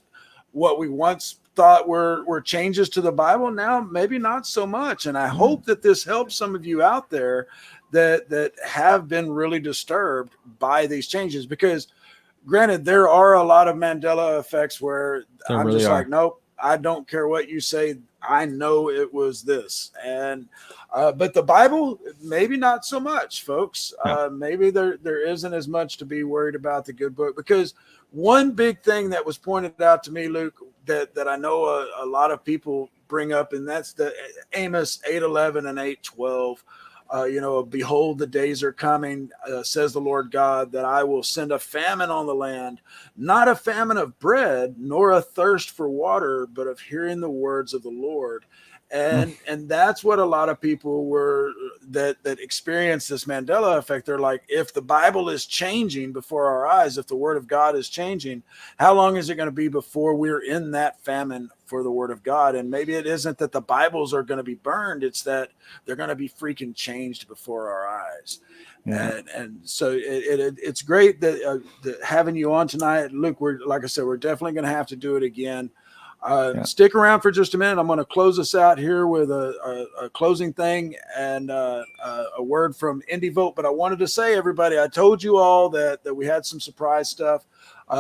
what we once thought were changes to the Bible. Now, maybe not so much. And I hope that this helps some of you out there that have been really disturbed by these changes, because granted, there are a lot of Mandela effects where I'm really just like, nope, I don't care what you say. I know it was this. And but the Bible, maybe not so much, folks. Maybe there isn't as much to be worried about the good book, because one big thing that was pointed out to me, Luke, that I know a lot of people bring up, and that's the Amos 8:11 and 8:12. Behold, the days are coming, says the Lord God, that I will send a famine on the land, not a famine of bread, nor a thirst for water, but of hearing the words of the Lord. And that's what a lot of people were that experienced this Mandela effect. They're like, if the Bible is changing before our eyes, if the word of God is changing, how long is it going to be before we're in that famine for the word of God? And maybe it isn't that the Bibles are going to be burned. It's that they're going to be freaking changed before our eyes. Yeah. And so it's great that having you on tonight, Luke. Like I said, we're definitely going to have to do it again. Stick around for just a minute. I'm going to close us out here with a closing thing and a word from IndieVolt. But I wanted to say, everybody, I told you all that we had some surprise stuff.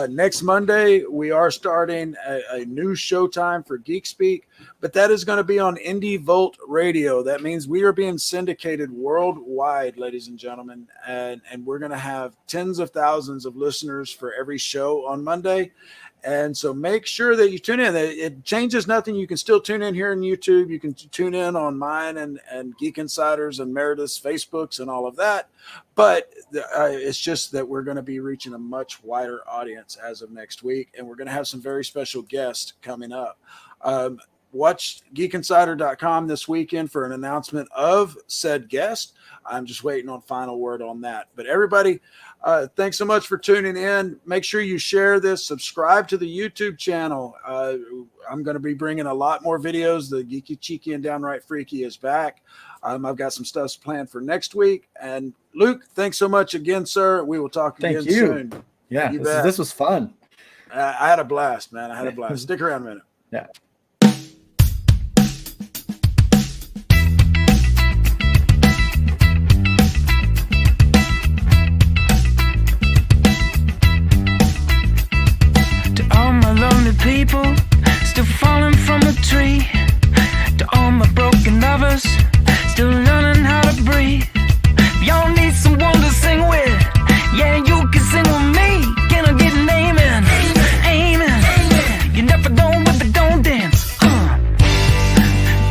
Next Monday, we are starting a new showtime for Geek Speak, but that is going to be on IndieVolt Radio. That means we are being syndicated worldwide, ladies and gentlemen, and we're going to have tens of thousands of listeners for every show on Monday. And so make sure that you tune in. It changes nothing. You can still tune in here on YouTube. You can tune in on mine and Geek Insiders and Meredith's Facebooks and all of that. But it's just that we're going to be reaching a much wider audience as of next week. And we're going to have some very special guests coming up. Watch geekinsider.com this weekend for an announcement of said guest. I'm just waiting on final word on that. But everybody, thanks so much for tuning in. Make sure you share this. Subscribe to the YouTube channel. I'm going to be bringing a lot more videos. The Geeky, Cheeky, and Downright Freaky is back. I've got some stuff planned for next week. And Luke, thanks so much again, sir. We will talk again soon.
Yeah, this was fun.
I had a blast, man. I had a blast. Stick around a minute.
Yeah.
To all my lonely people still falling from a tree, to all my broken lovers still learning how to breathe. Y'all need someone to sing with. Yeah, you can sing with me. Can I get an amen? Amen. You never know if I don't dance.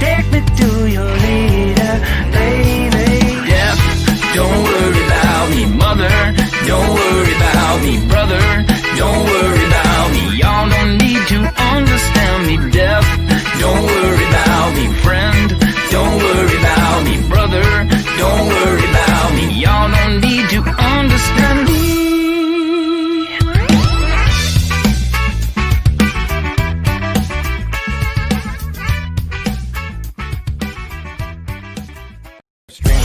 Take me to your leader, baby. Death, don't worry about me. Mother, don't worry about me. Brother, don't worry about me. Y'all don't need to understand me. Death, don't worry about me. Friend, don't worry about me. Brother, don't worry about me. Y'all don't need to understand me.
Strange